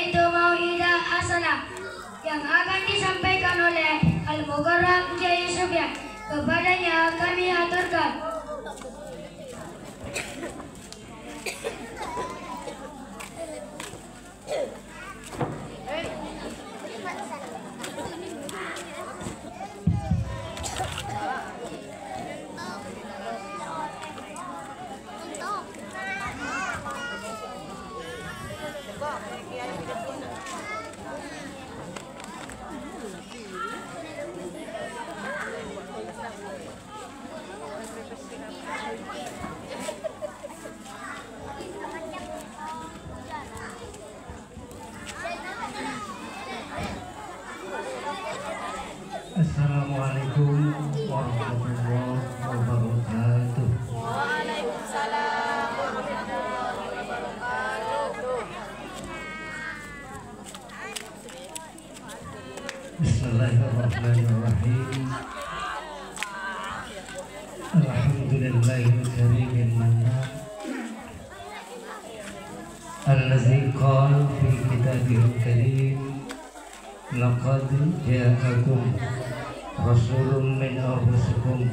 yaitu Mau'idah Hasanah yang akan disampaikan oleh Al-Mukarram Kiai Sufyan. Kepadanya kami aturkan. Assalamualaikum warahmatullahi wabarakatuh. Waalaikumsalam warahmatullahi wabarakatuh. Bismillahirrahmanirrahim. Alhamdulillahil karimil mannan allazi qala fi kitabihil karim laqad ja'akum rasulun min anfusikum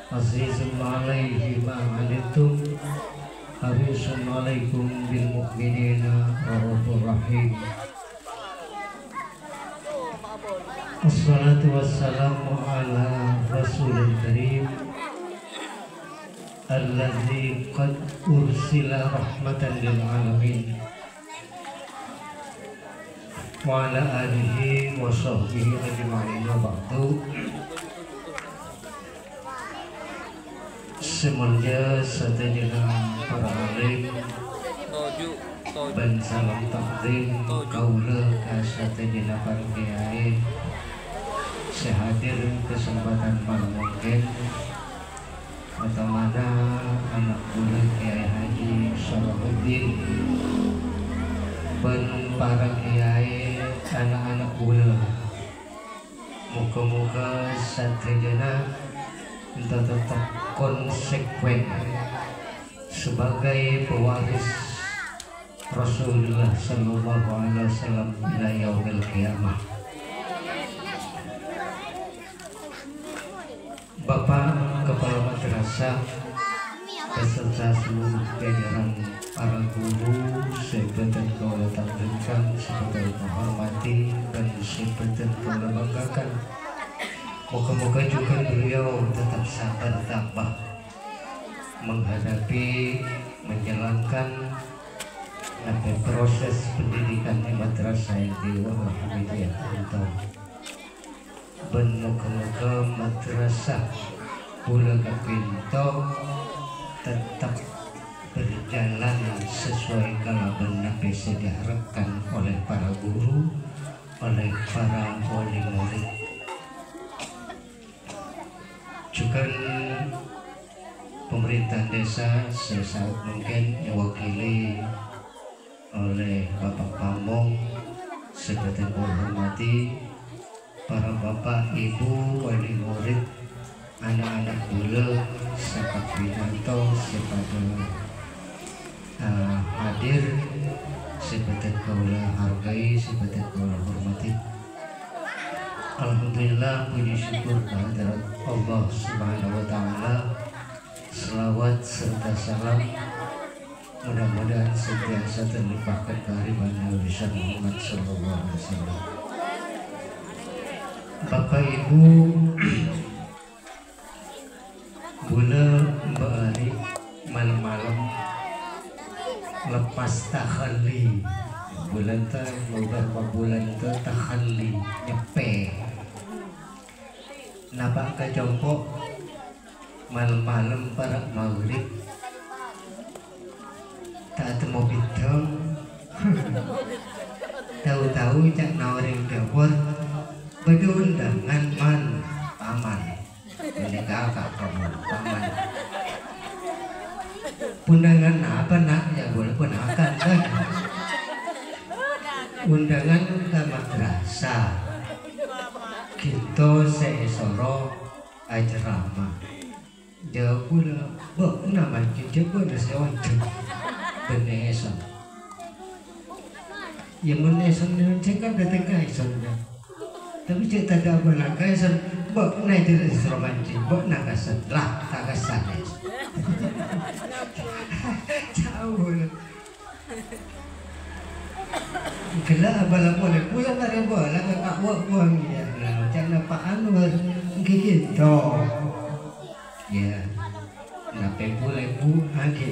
azizun 'alaihi ma 'anittum harisun 'alaikum bil mu'minina raufur rahim. Assalatu wassalamu ala rasulil karim alladzi qad ursila rahmatan lil alamin wa ala alihi wa sahbihi ajma'in wa ba'du. Semuanya sadayana para alim ban salam takdim kaula ka sadayana para kiai sehadir kesempatan malam mungkin atau mana anak bulan Kiai Haji Salahuddin ben para kiai anak-anak bulan muka-muka sadayana kita tetap konsekuen sebagai pewaris Rasulullah Sallallahu Alaihi Wasallam ila yaumil qiyamah. Bapak Kepala Madrasah beserta seluruh jajaran para guru sebetul kaula takdirkan, sebetul menghormati dan sebetul kaula banggakan. Moga-moga juga beliau tetap sabar tabah menghadapi menjalankan proses pendidikan di madrasah yang di Wahabiyah Untung. Moga-moga madrasah Bulaga Pinto tetap berjalan sesuai kalaban Nabi yang diharapkan oleh para guru, oleh para wali murid. Juga pemerintah desa sesaat mungkin diwakili oleh Bapak Pamong sebagai menghormati para bapak ibu wali murid anak-anak bula sahabat Widanto sepada hadir sebagai kaula hargai, sebagai kaula hormati. Alhamdulillah, puji syukur kehadirat Allah Subhanahu wa taala. Selawat serta salam mudah-mudahan senantiasa terlimpahkan kehadiran Nabi Muhammad sallallahu alaihi wasallam. Bapak Ibu, bula Mbak Ari malam-malam lepas takhalli bulan teh beberapa bulan itu takhalli nyepe napa kajongkok malam-malam para maghrib tak temu bidang tahu-tahu cak nawarin dapur berundangan man paman ini kakak kamu paman undangan apa nak ya boleh ponakan kan undangan ke madrasah kita seisoro ajarama jauh pula bok nama cuci pun nasi oncom benesan Ya mun eson cekap datang ke eson. Tapi cek tak ada apa nak eson. Bok naik tidak seromanti. Bok nak kasan lah tak kasan. Jauh. Kela abala boleh pulang tak bola kakak buang ya. Macam nampak Anwar gitu. Ya. Nape boleh lagi.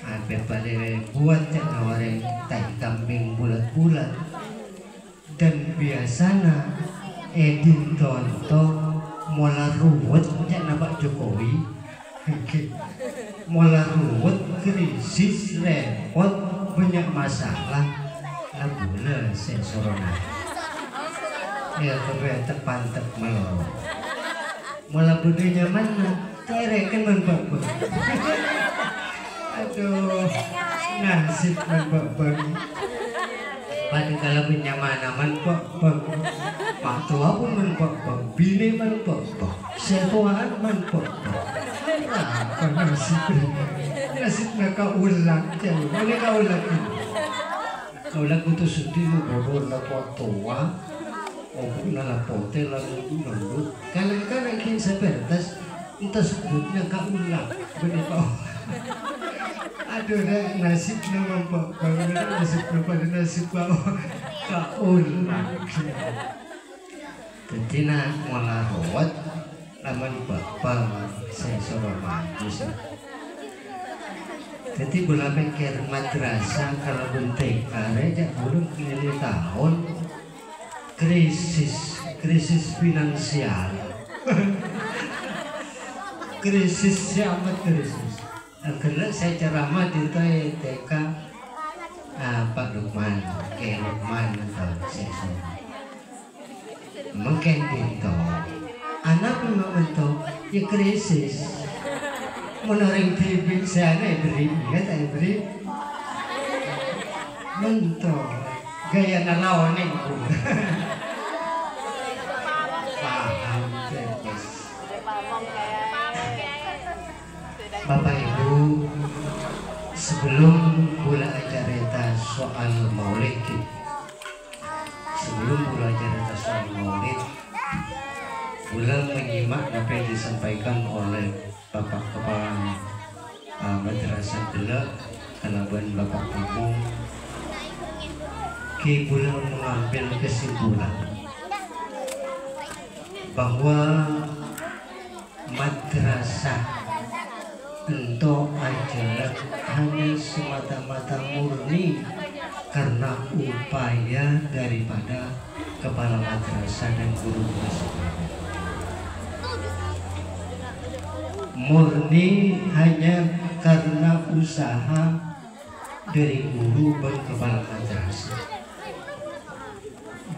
Apa boleh buat cak orang tai kambing bulat-bulat. Dan biasanya Edin tonton mola ruwet cak nampak Jokowi. Mola ruwet krisis repot banyak masalah. Abula sensorona. Ya kebetulan terpantep melorot. Mola budenya mana? Terekan membabang. Aduh, nasib membabang. Pada kalau menyamanaman membabang, pak tua pun membabang, bini membabang, setuaan membabang. Apa nasibnya kau ulang, jauh. Boleh kau ulang ini. Kau ulang itu sendiri bodoh lapor tua, oh nala potel lalu nunduk. Kadang-kadang kita sepertas. Entah sebutnya kak ulang berapa. Aduh nasibnya membabang, nasibnya pada nasib bawah kak ulang. Jadi nak malah rawat laman babang saya suruh mampus. Jadi bola pikir madrasah kalau bentek karya belum kini tahun krisis finansial. Krisis amat krisis. Akhirnya saya ceramah di TK Pak Lukman, kayak Lukman atau saya mungkin gitu. Anak memang bentuk ya krisis. Menarik TV saya beri, ya tak beri. Bentuk gaya nalawan itu. Paham terus. Bapak Ibu, sebelum pula acara soal maulid, pula menyimak apa yang disampaikan oleh Bapak Kepala Madrasah Delak, Kalaban Bapak Pupung, Ki pula mengambil kesimpulan bahwa madrasah untuk ajaran hanya semata-mata murni karena upaya daripada kepala madrasah dan guru-guru sekolah. Murni hanya karena usaha dari guru dan kepala madrasah.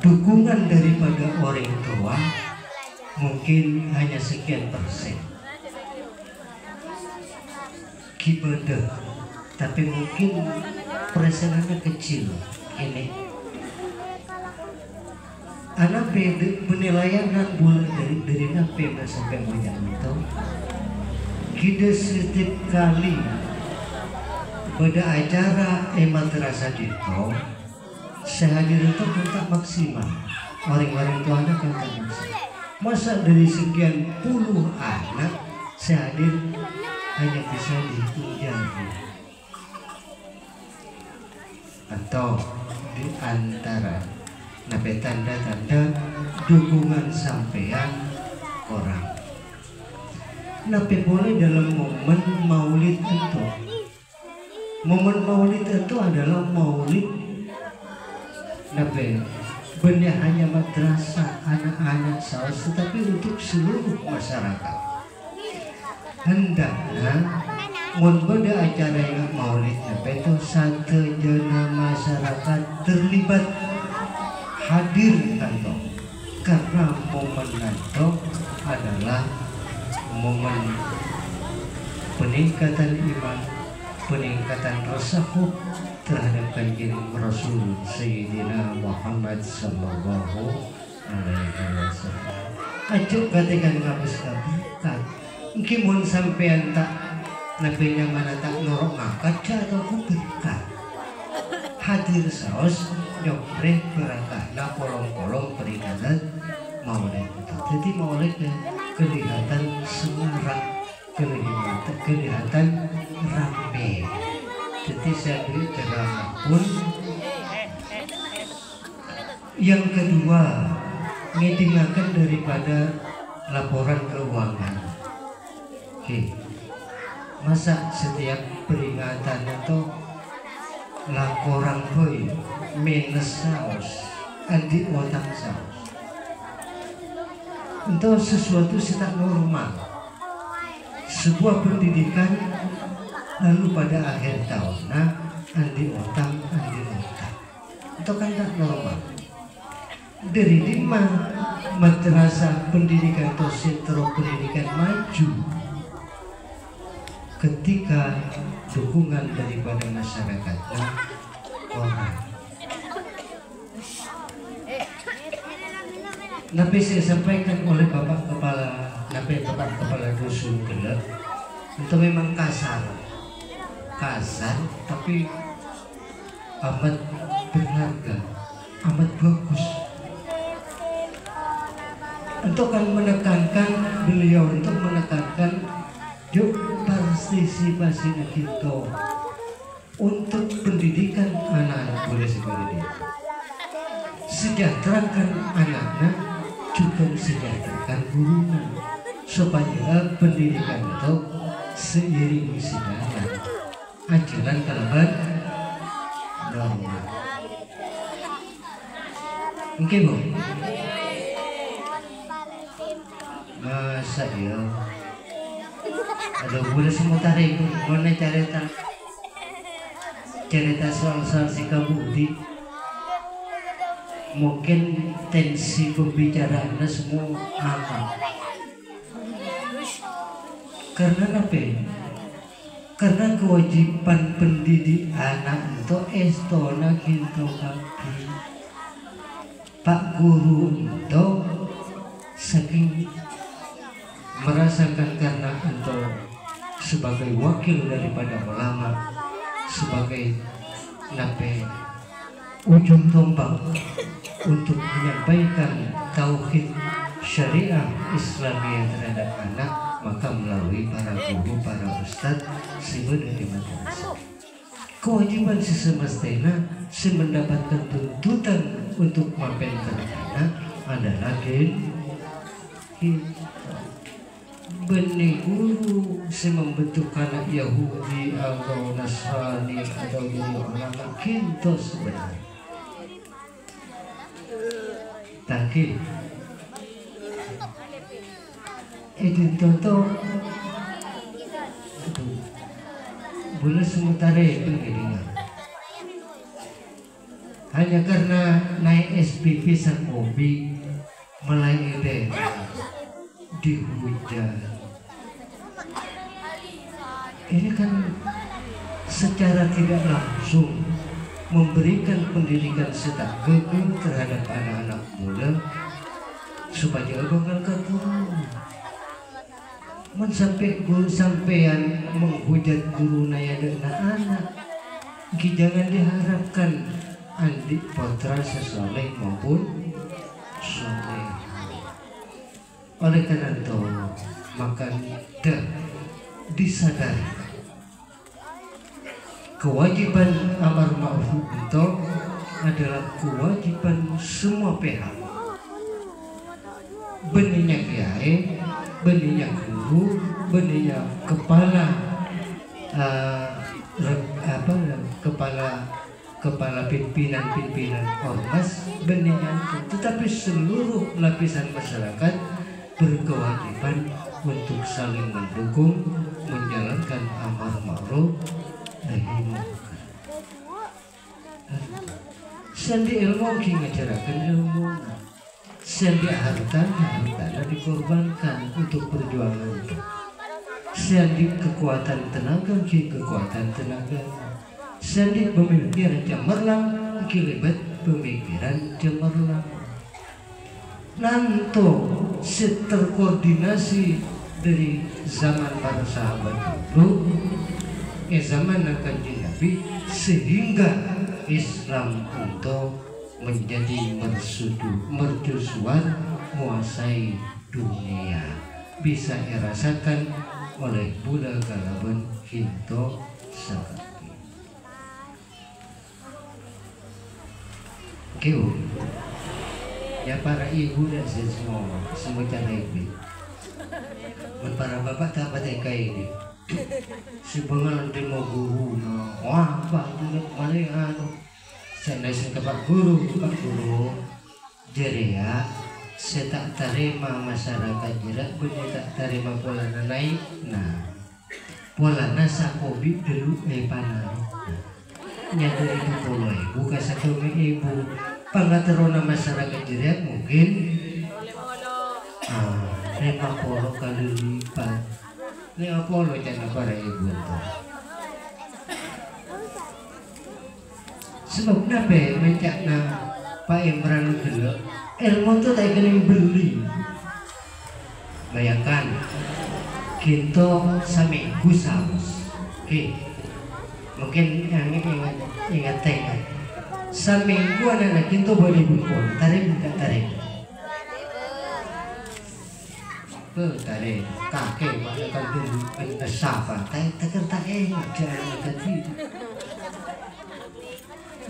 Dukungan daripada orang tua mungkin hanya sekian persen. Ibadah, tapi mungkin perasaannya kecil. Ini anak penilaian dan bulan dari nape sampai macam itu. Kita setiap kali pada acara madrasah itu, sehadir itu kontak maksimal. Orang-orang tua anak kontak maksimal. Masa dari sekian puluh anak sehadir hanya bisa dihitung jari atau di antara nape tanda-tanda dukungan sampean orang. Nape boleh dalam momen maulid itu. Momen maulid itu adalah maulid nape benar hanya madrasah anak-anak saus, tetapi untuk seluruh masyarakat. Hendaknya pada acara yang maulid itu satu jana masyarakat terlibat hadir kanto, karena momen kanto adalah momen peningkatan iman, peningkatan rasa hub terhadap kanjeng Rasul Sayyidina Muhammad Sallallahu Alaihi Wasallam. Acuk katakan ngabis kabikat. Mungkin mun sampean tak nabi yang mana tak norok ngangkat atau berkat. Hati hadir saos nyopreh berakahna kolong-kolong peringatan Maulid itu. Jadi Maulid kelihatan semarak, kelihatan rame. Jadi saya beri drama pun. Yang kedua, ngedingakan daripada laporan keuangan. Oke. Masa setiap peringatan itu laporan boy minus saus, anti otak saus. Itu sesuatu tidak normal. Sebuah pendidikan lalu pada akhir tahun, nah anti otak. Itu kan tak normal. Dari lima madrasah pendidikan atau sentra pendidikan maju ketika dukungan daripada masyarakatnya orang. Nabi saya sampaikan oleh Bapak Kepala Dusun Gelap itu memang kasar tapi amat berharga, amat bagus. Untuk beliau menekankan yuk partisipasi kita untuk pendidikan anak-anak boleh seperti ini. Sejahterakan anaknya juga sejahterakan gurunya supaya pendidikan itu seiring sejalan ajaran kalaban normal. Oke Bu. Masa ya ada boleh semua tarik mana cerita soal sikabudi. Mungkin tensi pembicaraannya semua aman. Karena apa? Karena kewajiban pendidik anak itu estona kinto kaki. Pak guru itu saking merasakan karena untuk sebagai wakil daripada ulama, sebagai nape ujung tombak untuk menyampaikan tauhid syariah Islamiyah terhadap anak, maka melalui para guru, para ustadz dari madrasah. Kewajiban semestinya mendapatkan tuntutan untuk memainkan anak adalah benih guru membentuk anak Yahudi atau Nasrani atau jadi orang kinto sebenarnya. Tapi itu contoh boleh sementara itu jadinya hanya karena naik SPP sang hobi mulai ide dihujat. Ini kan secara tidak langsung memberikan pendidikan setak gegeng terhadap anak-anak muda supaya bakal keguru. Sampai guru sampean menghujat guru naya anak, jangan diharapkan adik putra sesoleh maupun soleh. Oleh karena itu maka disadari kewajiban amar ma'ruf itu adalah kewajiban semua pihak. Benihnya kiai, benihnya guru, benihnya kepala kepala pimpinan ormas, benihnya itu. Tetapi seluruh lapisan masyarakat berkewajiban untuk saling mendukung, menjalankan amar ma'ruf nahi munkar. Sendi ilmu ki ngajarakan ilmu, sendi hartanya dikorbankan untuk perjuangan itu. Sendi kekuatan tenaga ki kekuatan tenaga, sendi pemikiran cemerlang ki libat pemikiran cemerlang. Nanto terkoordinasi dari zaman para sahabat dulu zaman Kanjeng Nabi sehingga Islam untuk menjadi mercusuar menguasai dunia bisa dirasakan oleh Buddha Galaben Hinto Sakti. Oke, ya para ibu dan semua cara ibu, para bapak tak pakai ini. Si pengalan di mau guru, wah pak mana anu, saya ke pak guru jadi ya. Saya tak terima masyarakat jerak, punya tak terima pola naik. Nah, pola nasa kobi dulu panah. Nyata itu pola ibu, kasih ibu. Pangaterona masyarakat jerak mungkin. Lima polo kali lipat. 50 jangan para ibu itu. Sebab nabe mencakna Pak Imran dulu. Ilmu itu tak kena beli. Bayangkan kita seminggu saus. Oke. Mungkin yang ingat seminggu anak kita boleh buku. Tarik tak tarik. Tarik kakek makan dulu siapa? Tak ingat jangan tadi.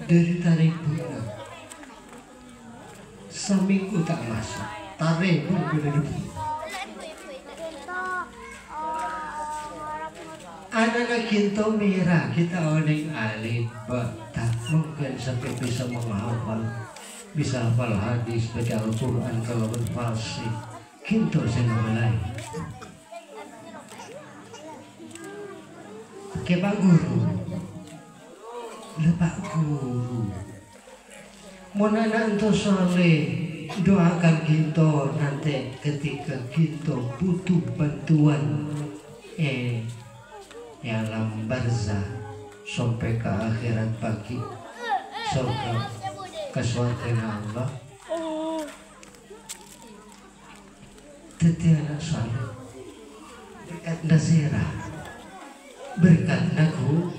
Dari tarik bunga. Seminggu tak masuk, tarik pun boleh. Anak-anak kita merah, kita orang alim, tak mungkin sampai bisa menghafal, bisa hafal hadis, baca Al-Quran kalau berfasih. Kita saya mulai. Ke Pak Guru, Pak Guru. Mau anak untuk soleh, doakan kita nanti ketika kita butuh bantuan dalam barzah sampai ke akhirat pagi surga ke surga Allah. Teti anak soleh berkat nasirah berkat naku.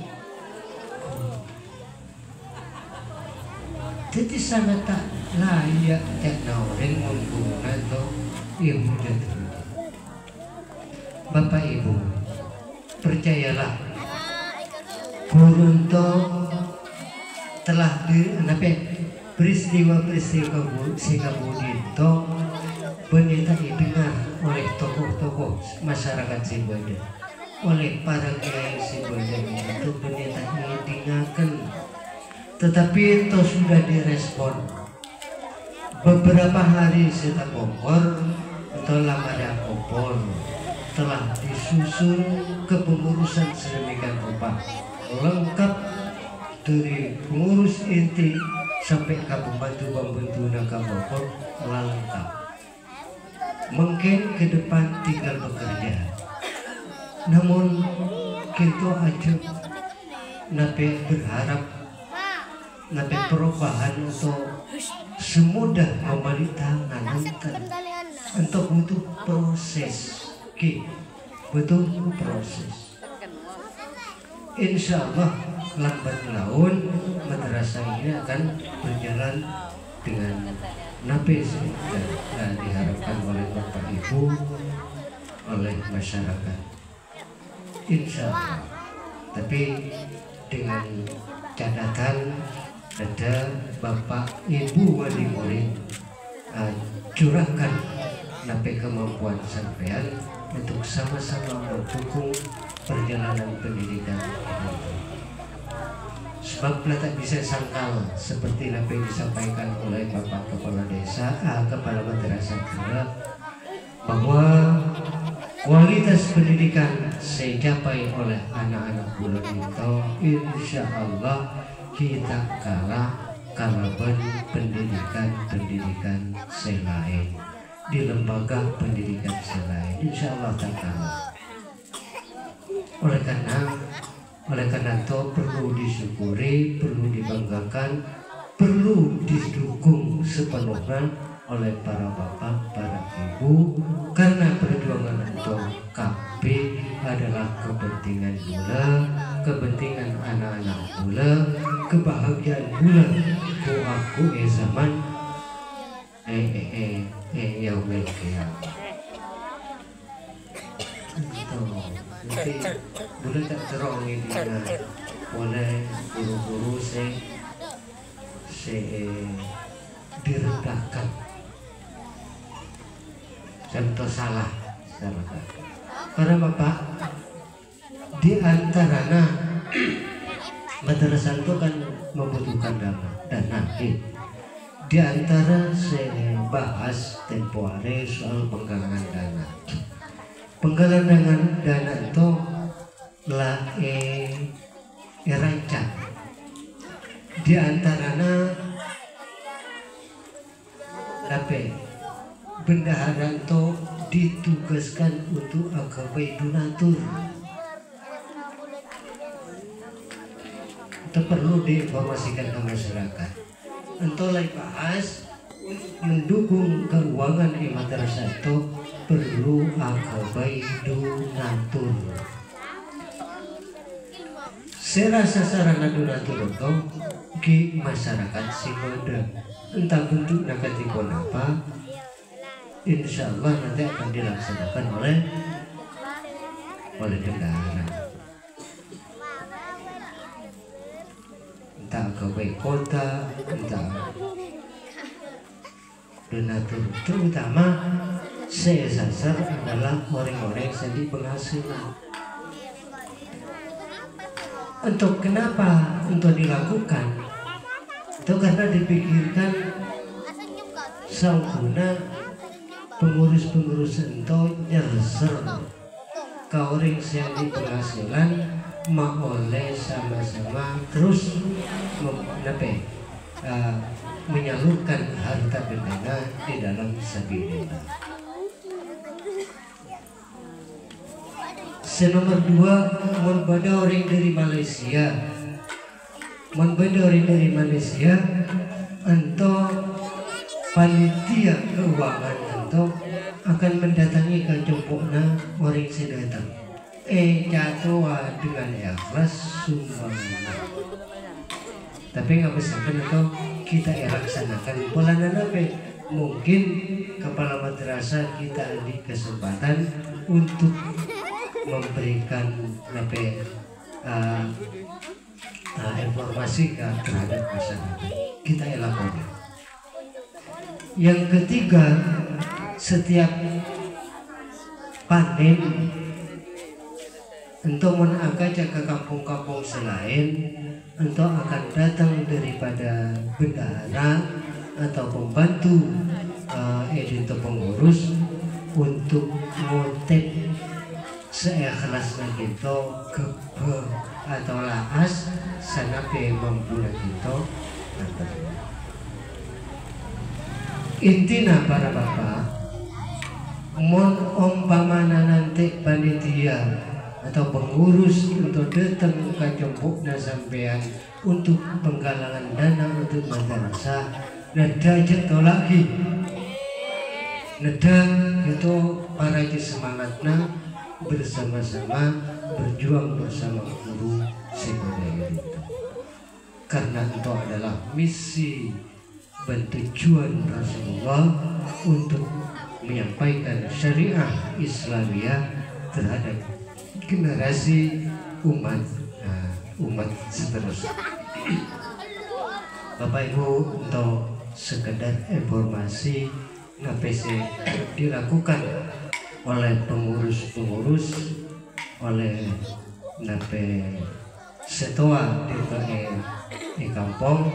Jadi sangat tak layak tak orang menggunakan ilmu jatuh. Bapak Ibu, percayalah, Gurunto telah peristiwa-peristiwa Singapura penita didengar oleh tokoh-tokoh masyarakat Sibolga, oleh para kiai Sibolga itu penita didengarkan. Tetapi itu sudah direspon. Beberapa hari setelah Bogor atau Lamada Kopol telah disusun kepengurusan sedemikian rupa lengkap dari pengurus inti sampai ke pembantu Bogor lengkap. Mungkin ke depan tinggal bekerja. Namun kita aja nabi berharap nabi perubahan untuk semudah pemerintahan untuk butuh proses. Betul proses. Insya Allah lambat laun madrasah ini akan berjalan dengan nabi dan diharapkan oleh Bapak Ibu, oleh masyarakat. Insya Allah. Tapi dengan catatan ada Bapak Ibu wali murid curahkan napi kemampuan sampean untuk sama-sama mendukung perjalanan pendidikan ini. Sebab tak bisa sangkal seperti apa yang disampaikan oleh Bapak Kepala Desa, Kepala Madrasah Pura, bahwa kualitas pendidikan dicapai oleh anak-anak bulan itu, insya Allah kita kalah kalaban pendidikan selain di lembaga pendidikan selain, insya Allah tak kalah. Oleh karena itu perlu disyukuri, perlu dibanggakan, perlu didukung sepenuhnya oleh para bapak, para ibu, karena perjuangan untuk KB adalah kepentingan pula, kepentingan anak-anak pula, kebahagiaan bulan ku aku zaman yaumil qiyamah. Nanti bulan tak terong ini oleh guru-guru direndahkan. Contoh salah. Para bapak, di antaranya madrasah itu kan membutuhkan dana. Di antara saya bahas tempo hari soal penggalangan dana. Penggalangan dana itu rancang. Di antaranya bendahara itu ditugaskan untuk agapai donatur. Itu perlu diinformasikan ke masyarakat. Entah lagi bahas mendukung keuangan di madrasah itu perlu agapai donatur. Saya rasa sarana donatur itu di masyarakat Singgoda. Entah bentuknya ketika apa, insya Allah nanti akan dilaksanakan oleh bendahara. Entah agapai kota, entah donatur. Terutama saya sasar adalah orang-orang yang di penghasilan. Untuk kenapa untuk dilakukan? Itu karena dipikirkan saudara pengurus-pengurus itu nyerser ke orang yang di penghasilan mau oleh sama-sama terus menyalurkan harta benda di dalam sabilillah. Nomor 2, membeda orang dari Malaysia. Untuk panitia keuangan untuk akan mendatangi ke jemputnya orang sedatang. Jatuh dengan ikhlas sumbangan. Tapi nggak bisa kan itu kita laksanakan pelanan apa? Mungkin kepala madrasah kita di kesempatan untuk memberikan informasi terhadap masyarakat. Kita lakukan. Yang ketiga, setiap panen untuk mengajak ke kampung-kampung selain untuk akan datang daripada bendahara atau pembantu editor pengurus untuk ngotep seikhlasnya kita kebe atau laas sanape mampunya kita. Intinya para bapak, mon umpamana nanti panitia atau pengurus untuk datang ke jemputnya sampean untuk penggalangan dana untuk madrasah, nada jatuh lagi, nada itu para semangatnya bersama-sama berjuang bersama guru sekalian itu, karena itu adalah misi dan tujuan Rasulullah untuk menyampaikan syariah Islamiyah terhadap generasi umat seterusnya. Bapak Ibu, untuk sekedar informasi NPC dilakukan oleh pengurus-pengurus, oleh setua di kampung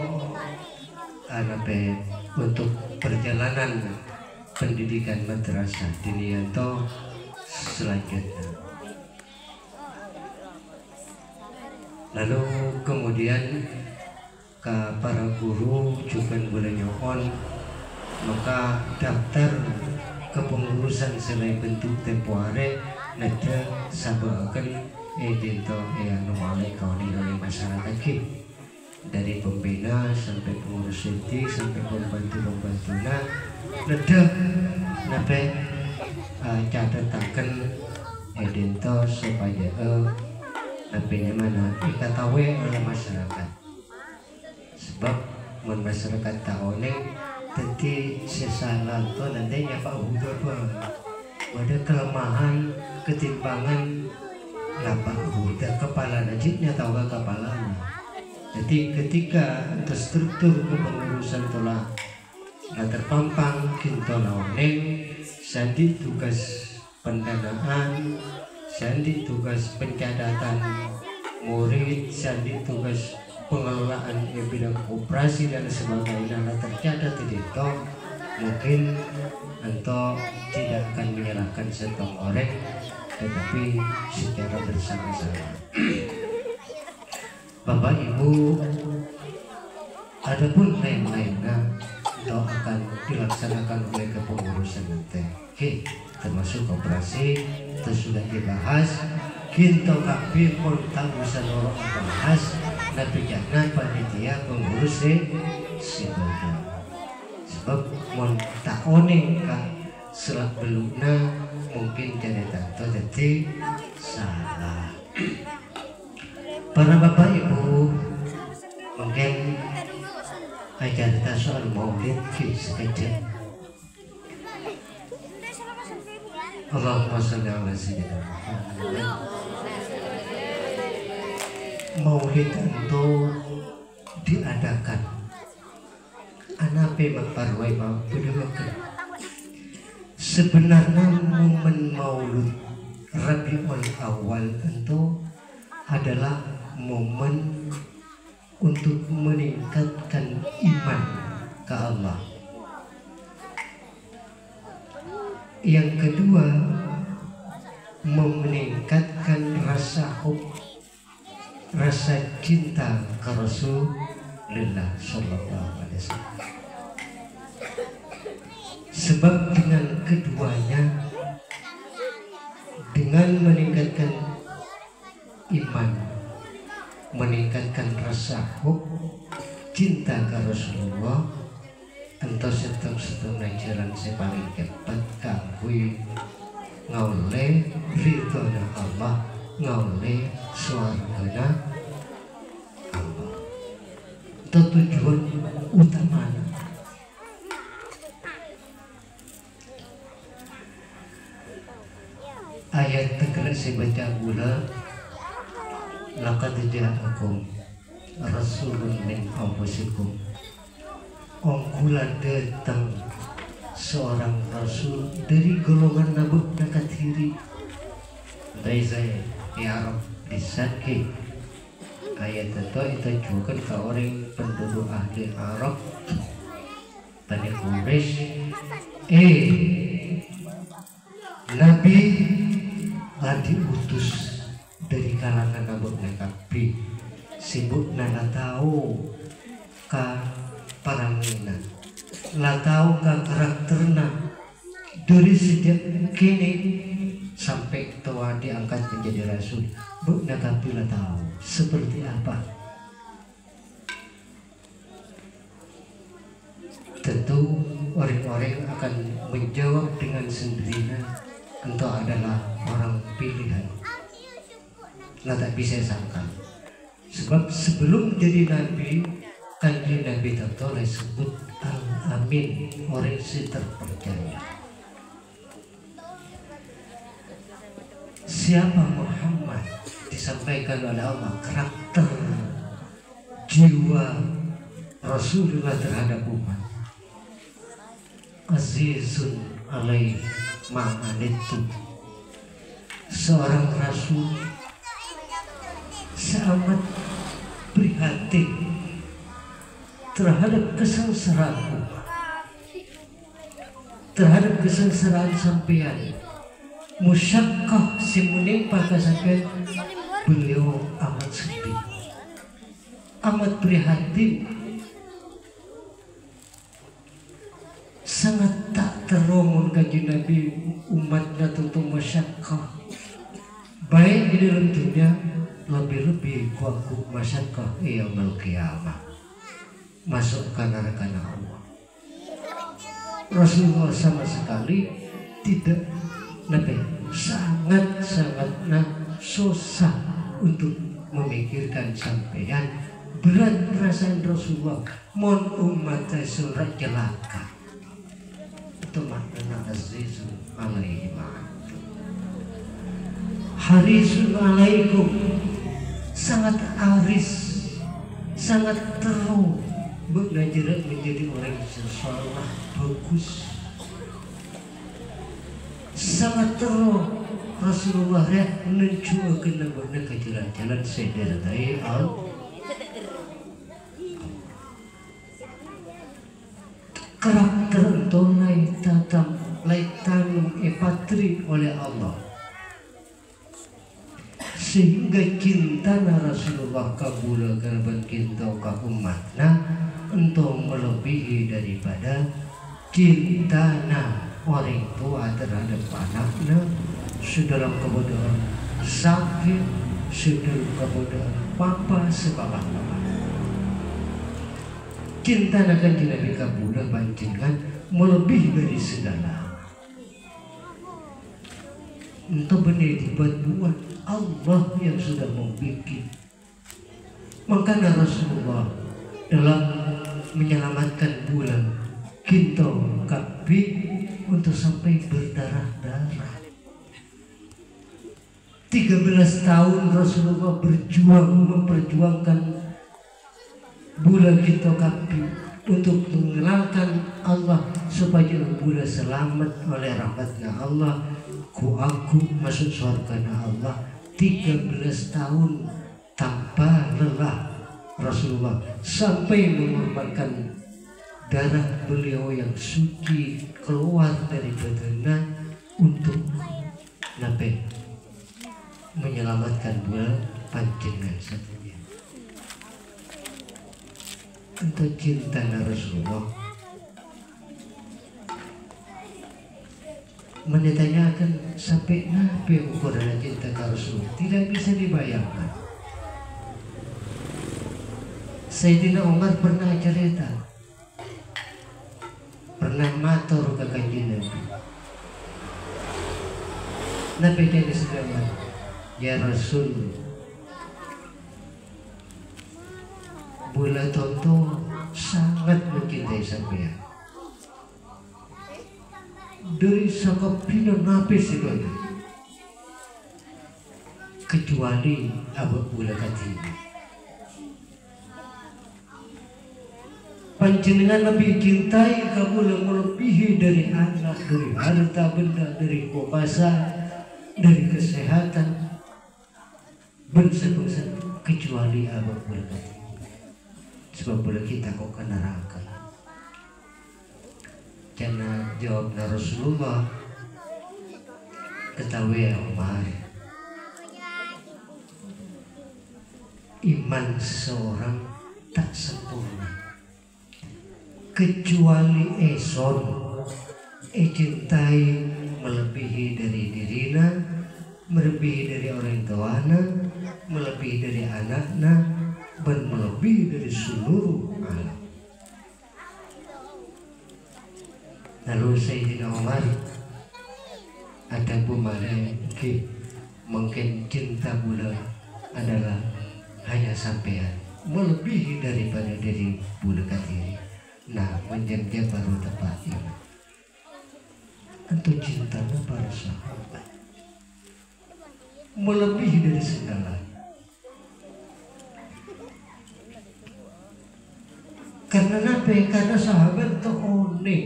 untuk perjalanan pendidikan madrasah Diniyanto selanjutnya. Lalu kemudian ke para guru juga boleh nyohon maka daftar kepengurusan selain bentuk tempo hari nada sabakan dinto nomale kauni oleh masyarakat ki, dari pembina sampai pengurus inti sampai pembantu-pembantunya nada nape catatakan dinto supaya nape mana diketahui oleh masyarakat. masyarakat taoneng tadi sesalan to nantinya Pak Huda ada kelemahan ketimpangan lapak Huda kepala najibnya tahu gak kepalanya. Jadi ketika terstruktur kepengurusan telah terpampang kinto laoneng sandi tugas pendanaan, sandi tugas pencatatan murid, sandi tugas pengelolaan bidang operasi dan sebagainya tercatat di situ, mungkin entah tidak akan menyerahkan setong orang, tetapi secara bersama-sama. Bapak Ibu, adapun lain-lainnya itu akan dilaksanakan oleh kepengurusan nanti. Oke, termasuk operasi itu sudah dibahas. Kinto kapi pun tak usah orang bahas. Tapi jangan panitia pengurus si badan. Sebab mon tak oning kak selak belukna mungkin jadi tanto jadi salah. Para bapak ibu mungkin ajar soal maulid sekejap. Allahumma sholli ala sayyidina Muhammad. Maulid itu diadakan anape maparwai maupudulakan. Sebenarnya momen maulud Rabiul Awal itu adalah momen untuk meningkatkan iman ke Allah. Yang kedua, meningkatkan rasa rasa cinta ke Rasulullah Sallallahu Alaihi Wasallam. Sebab dengan keduanya, dengan meningkatkan iman, meningkatkan rasa cinta ke Rasulullah, entah setengah jalan sepaling cepat kangkui ngaule ridhona Allah, ngaule swargana Allah. Itu tujuan utama. Ayat tegerak saya baca gula, laqad ja'akum rasulun min anfusikum. Ongkula datang seorang rasul dari golongan nabuk nakatiri. Dari saya ya Arab disaki ayat itu juga ke orang penduduk ahli Arab Bani Quraisy. Nabi diutus dari kalangan nabuk nakapi sibuk nana tahu ka parangina lah tahu ka karakterna dari sejak kini sampai tua diangkat menjadi rasul. Bu nakapi lah tahu seperti apa. Tentu orang-orang akan menjawab dengan sendirinya engkau adalah orang pilihan. Nah tak bisa sangka. Sebab sebelum jadi nabi, kanjeng Nabi tertoleh sebut Al-Amin, orang yang terpercaya. Siapa Muhammad disampaikan oleh Allah, karakter jiwa Rasulullah terhadap umat. Azizun alaih ma'anitum, seorang rasul sangat prihatin terhadap kesengsaraan umat, terhadap kesengsaraan sampeyan. Musyakkah si menimpa sampeyan, beliau amat sedih, amat prihatin, sangat tak teromun kanjeng Nabi umatnya tentang masyakkah, baik di dalam dunia, lebih-lebih kuaku masyakkah yaumul qiyamah, masuk ke neraka Allah. Rasulullah sama sekali tidak sangat-sangat susah untuk memikirkan sampeyan berat perasaan Rasulullah mon umat surat celaka itu maknanya azizun alaihi harisun alaikum, sangat aris, sangat teruk belajar menjadi orang yang saleh bagus, sangat teruk Rasulullah ya menunjukkan nama ke jalan-jalan sederhana Allah. Karakter tonai tatam laitanum epatri oleh Allah, sehingga cinta Rasulullah kabula karban cinta ka umatna untuk melebihi daripada cinta orang tua terhadap anaknya, sedalam kebodohan sakit, sedalam kebodohan papa sebab-sebab. Cinta akan Nabi kabula panjenengan melebihi dari segala. Untuk benar dibuat Allah yang sudah membuat. Maka Rasulullah dalam menyelamatkan bulan kita kabi untuk sampai berdarah-darah. 13 tahun Rasulullah berjuang memperjuangkan bulan kita kabi untuk mengenalkan Allah supaya bulan selamat oleh rahmatnya Allah, ku aku masuk surga Allah. 13 tahun tanpa lelah Rasulullah sampai mengorbankan darah beliau yang suci keluar dari badannya untuk nabi menyelamatkan bulan panjenengan satunya. Untuk cinta Rasulullah menanyakan sampai nabi ukuran cinta Rasulullah tidak bisa dibayangkan. Sayyidina Umar pernah cerita, pernah matur ke kanjeng Nabi. Nabi jadi sedang, ya Rasul, bola tonto sangat mencintai sampean. Dari sakapina Nabi segala, kecuali Abu Bola Katini. Panjenengan Nabi cintai kamu melebihi dari anak, dari harta benda, dari kuasa, dari kesehatan, bangsa-bangsa kecuali Abu Bola Katini. Sebab boleh kita kok ke neraka. Karena jawab Rasulullah, ketahui ya Umar, iman seseorang tak sempurna kecuali eson cintai melebihi dari dirina, melebihi dari orang tuana, melebihi dari anaknya, dan melebihi dari seluruh alam. Lalu Sayyidina Umar ada pemane mungkin cinta bulan adalah hanya sampean melebihi daripada diri bulan katiri. Nah, menjadi baru tepat ini. Untuk cintanya para sahabat melebihi dari segala. Karena nabi, karena sahabat itu unik.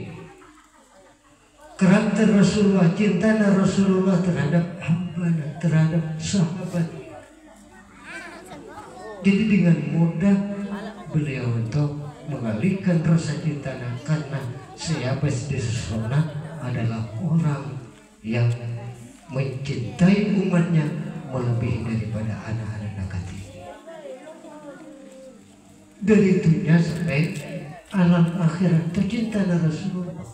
Karakter Rasulullah, cinta Rasulullah terhadap hamba, terhadap sahabat. Jadi dengan mudah beliau untuk mengalihkan rasa cinta karena sahabat di sana adalah orang yang mencintai umatnya melebihi daripada anak-anak nakati. Dari dunia sampai alam akhirat tercinta Rasulullah.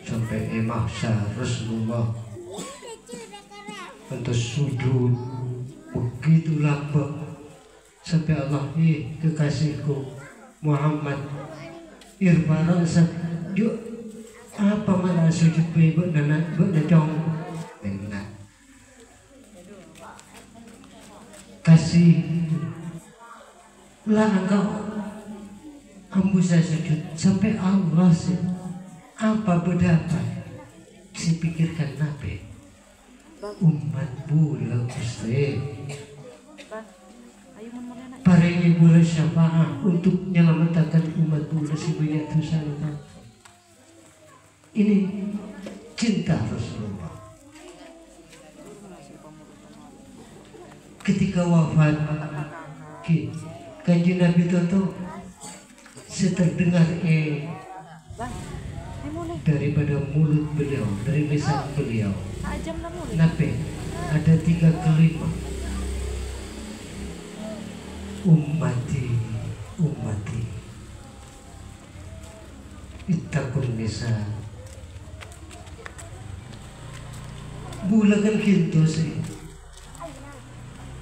Sampai mahsyar Rasulullah untuk sujud begitu lapar sampai Allah kekasihku Muhammad irfara yuk apa mana sujud ibu dan jong dengan kasih lah engkau ambu saya sujud sampai Allah sih apa berdapat si pikirkan nabi umat bula Gusti paringi bula syafaat untuk menyelamatkan umat bula si banyak dosa. Ini cinta Rasulullah. Ketika wafat Kanjeng Nabi Toto terdengar daripada mulut beliau, dari lisan beliau, nape ada 3 kalimat, ummati ummati ittaqun nisa. Bulakan kinto sih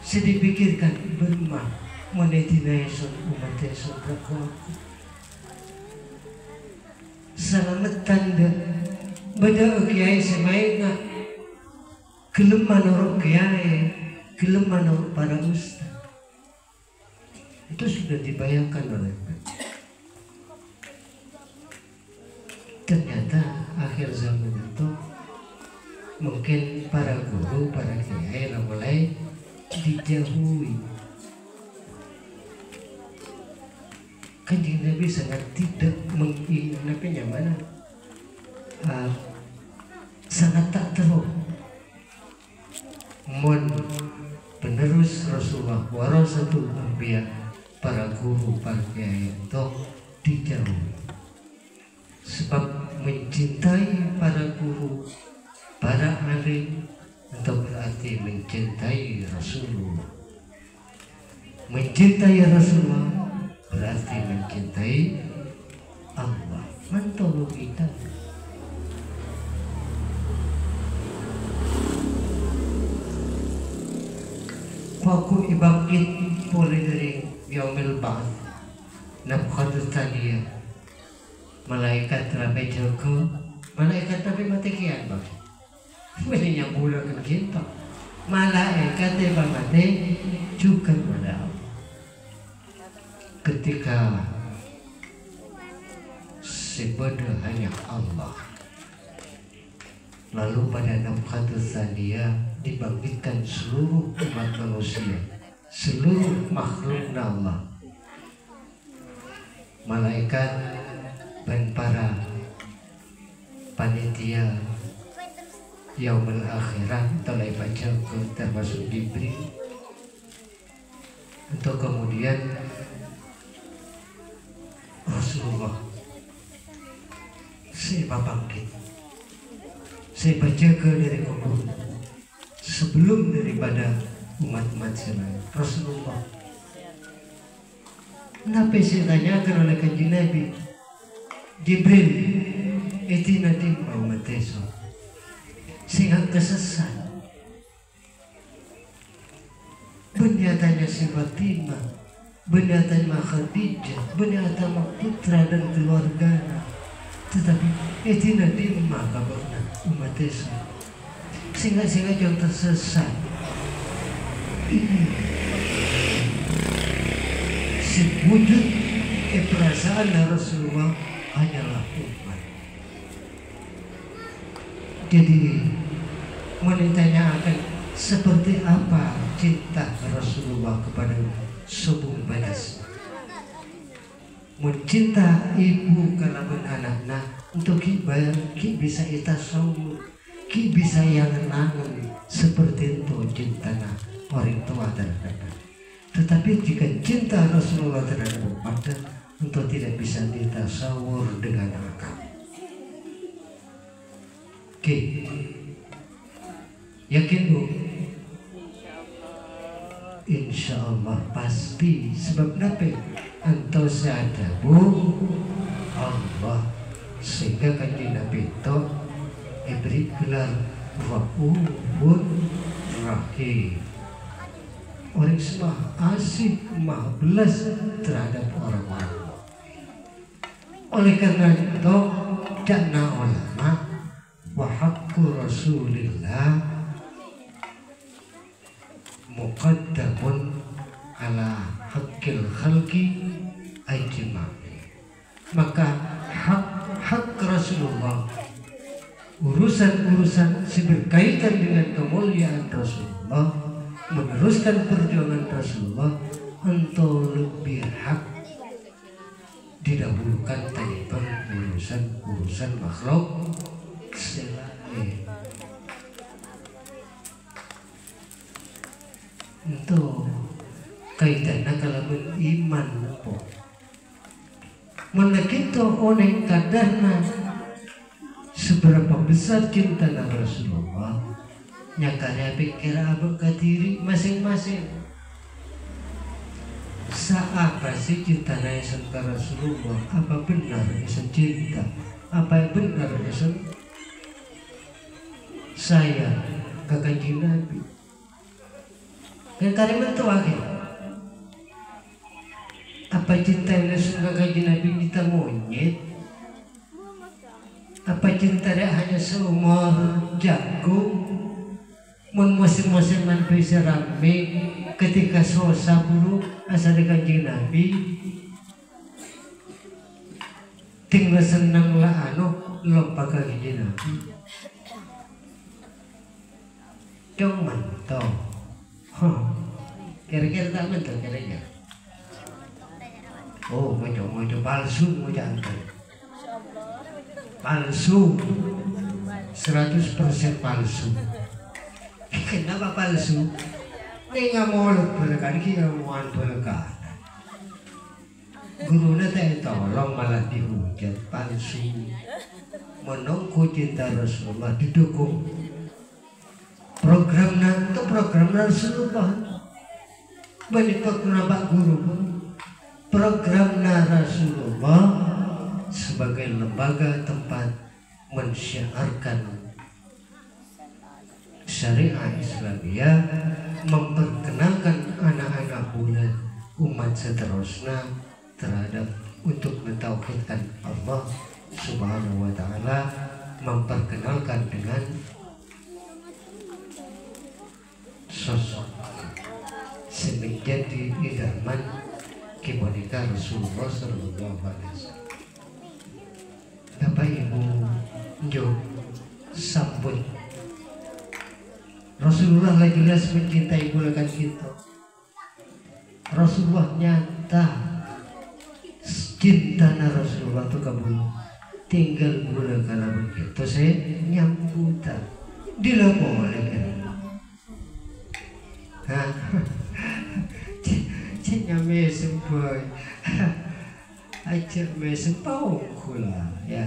dipikirkan bermah monetization umat Yesus berlaku selamat tanda beda kiai semaina gelem manurut kiai gelem manurut para ustaz itu sudah dibayangkan oleh ternyata akhir zaman itu mungkin para guru, para kiai mulai dijauhi. Kanjeng Nabi sangat tidak menginginkan mana, sangat tak tahu. Mon penerus Rasulullah warasatul anbiya, para guru, para kiai itu dijauhi. Sebab mencintai para guru, para alim itu berarti mencintai Rasulullah. Mencintai Rasulullah berarti mencintai Allah. Mantap kita. Waku ibakit boleh dari yaumil ba'ats nafkhatul tsaniyah. Malaikat rabe jago, malaikat tapi mati kian bang. Ini yang bulan kita. Malaikat tiba mati juga pada ketika sebenarnya hanya Allah. Lalu pada nafkhatul tsaniyah dibangkitkan seluruh umat manusia, seluruh makhluk Allah, malaikat dan para panitia yaumul akhirah telah baca termasuk Jibril untuk kemudian Rasulullah saya bangkit, saya baca ke dari kubur sebelum daripada umat-umat lain. Rasulullah kenapa saya tanyakan oleh Kanjeng Nabi Jibril itu nanti umat Yesus sehingga kesesat. Benyatanya si Fatimah, benyatanya Khadijah, benyatanya putra dan keluarga, tetapi itu nanti kabarnya umat Yesus sehingga yang tersesat. Ini si wujud perasaan Rasulullah hanyalah umat. Jadi wanitanya akan seperti apa cinta Rasulullah kepada sebuah badas. Mencinta ibu kalaupun anaknya untuk ki bisa itasawur, ki bisa yang nangan seperti itu cintanya orang tua terhadap. Tetapi jika cinta Rasulullah terhadap umatnya untuk tidak bisa ditasawur dengan akal. Oke, yakin bu? Insya Allah pasti. Sebab kenapa? Entau sadar bu Allah sehingga Kanjeng Nabi itu beri gelar Ra'ufur Rahim. Orang semua asih maha belas terhadap orang-orang. Oleh karena itu dana ulama wa haqqu Rasulillah muqaddamun khalqi ajma'i. Maka hak Rasulullah, urusan-urusan berkaitan dengan kemuliaan Rasulullah, meneruskan perjuangan Rasulullah, untuk lebih hak didahulukan tentang urusan makhluk selain. Untuk kaitannya kalau beriman po mana kita oneng kadarna seberapa besar cinta Rasulullah nyakarya pikir abang ke diri masing-masing. Apa sih cinta Nabi ke Rasulullah? Apa benar Nabi cinta? Apa yang benar Nabi saya ke kanjeng Nabi? Yang kalimat itu akhir. Apa cinta Nabi ke kanjeng Nabi kita monyet? Apa cinta dia hanya seumur jagung? Mun musim-musim man bisa rame ketika sosa bulu asal kanjeng Nabi tinggal senang lah lupa kanjeng Nabi. Jong mantau, kira-kira tak mantau kira-kira. Oh, mau palsu mau jangan palsu 100% palsu. Kenapa palsu? Ini nggak mau lepas kita mau lepas. Gurunya tak tolong malah dihujat palsu. Menunggu cinta Rasulullah didukung. Program Rasulullah. Banyak kenapa guru pun. Program Rasulullah sebagai lembaga tempat mensyiarkan syariat Islamiyah, memperkenalkan anak-anak muda umat seterusnya terhadap untuk mentauhidkan Allah Subhanahu wa Ta'ala, memperkenalkan dengan sosok menjadi idaman kibadika Rasulullah Sallallahu Alaihi Wasallam. Bapak Ibu, jom sambut Rasulullah lagi jelas mencintai bulakan kita. Rasulullah nyata cinta Rasulullah itu kabul. Tinggal bulakan begitu saya nyambutan. Dilaporkan kan? Hah? Cina mesem boy. Ajak mesem pau kula ya.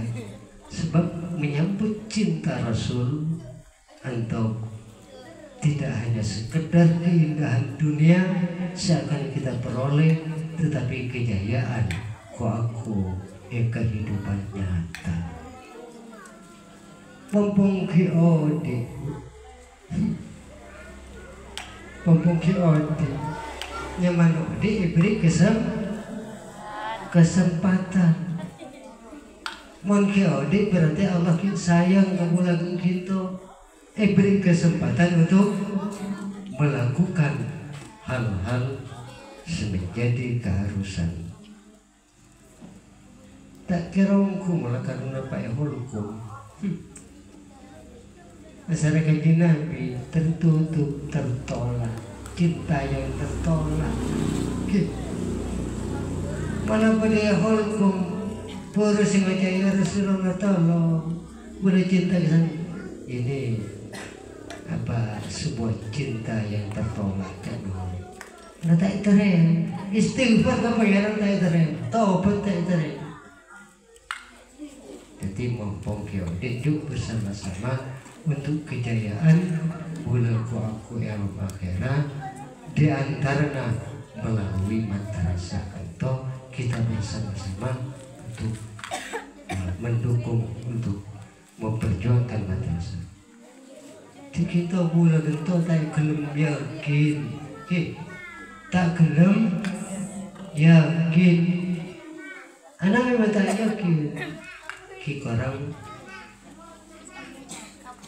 Sebab menyambut cinta Rasul untuk tidak hanya sekedar keindahan dunia seakan kita peroleh, tetapi kejayaan aku kehidupan nyata. Pompong kiode nyaman diberi kesempatan. Mon kiode berarti Allah sayang kamu lagu gitu. Beri kesempatan untuk melakukan hal-hal menjadi keharusan. Tak kira hukum melakukan apa yang hukum. Masyarakat Nabi tertutup, tertolak, cinta yang tertolak. Mana boleh hukum? Pura sengaja ya Rasulullah tolong boleh cinta ini. Apa sebuah cinta yang tertolak kan? Nah tak terem, istighfar apa ya tak terem, taubat tak terem. Jadi mumpung hidup bersama-sama untuk kejayaan bulanku aku yang akhirat di antaranya melalui madrasah atau kita bersama-sama untuk mendukung untuk memperjuangkan madrasah. Kita bulan itu tak gelem yakin, tak gelem yakin. Anak memang tak yakin.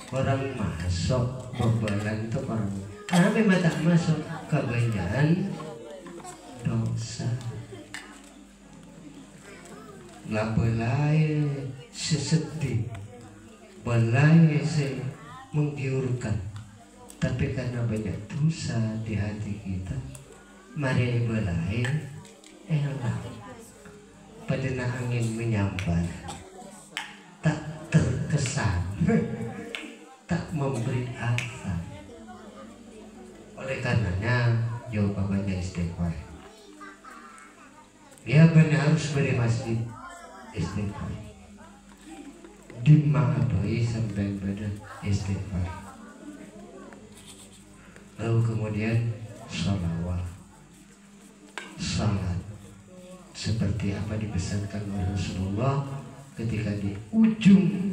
Orang masuk bebalan itu orang. Anak memang tak masuk kebanyakan dosa. lah belai sesedih, belai menggiurkan, tapi karena banyak dosa di hati kita, mari belai elah pada angin menyambar, tak terkesan, tak memberi asa. Oleh karenanya jawabannya istighfar. Dia benar harus beri masjid istighfar. Dimaafai sampai pada istighfar. Lalu kemudian sholawat, salat seperti apa dipesankan oleh Rasulullah ketika di ujung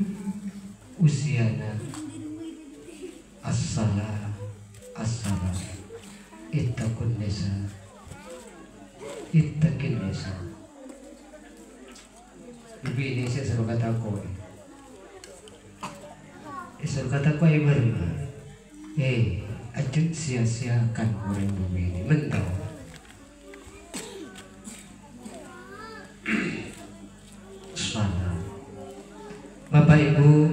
usianya, as-salat as-salat ittaqun nisa ittaqin nisa. Ibu ini saya suruh kata aku, suruh kata aku yang berima, ajak sia-siakan orang bumi ini mentau. Salat Bapak Ibu,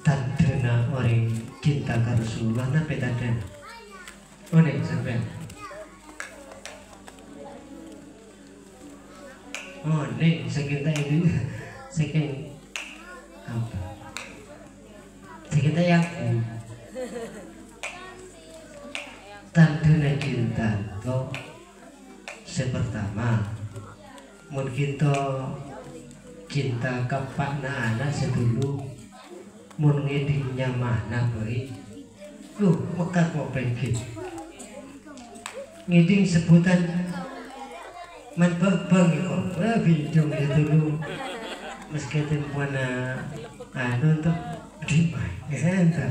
tandena orang cinta ke Rasulullah napa tandena? Oh nih sampai. Oh nih sekitar ini sekian apa? Sekitar yakin. Tandena cinta kau sepertama mun kita cinta kapakna anak sedulu mun ngedingnya mana baik lu mekar mau pengen ngeding sebutan man bang kok bingung itu lu meski tempuana untuk dimai entah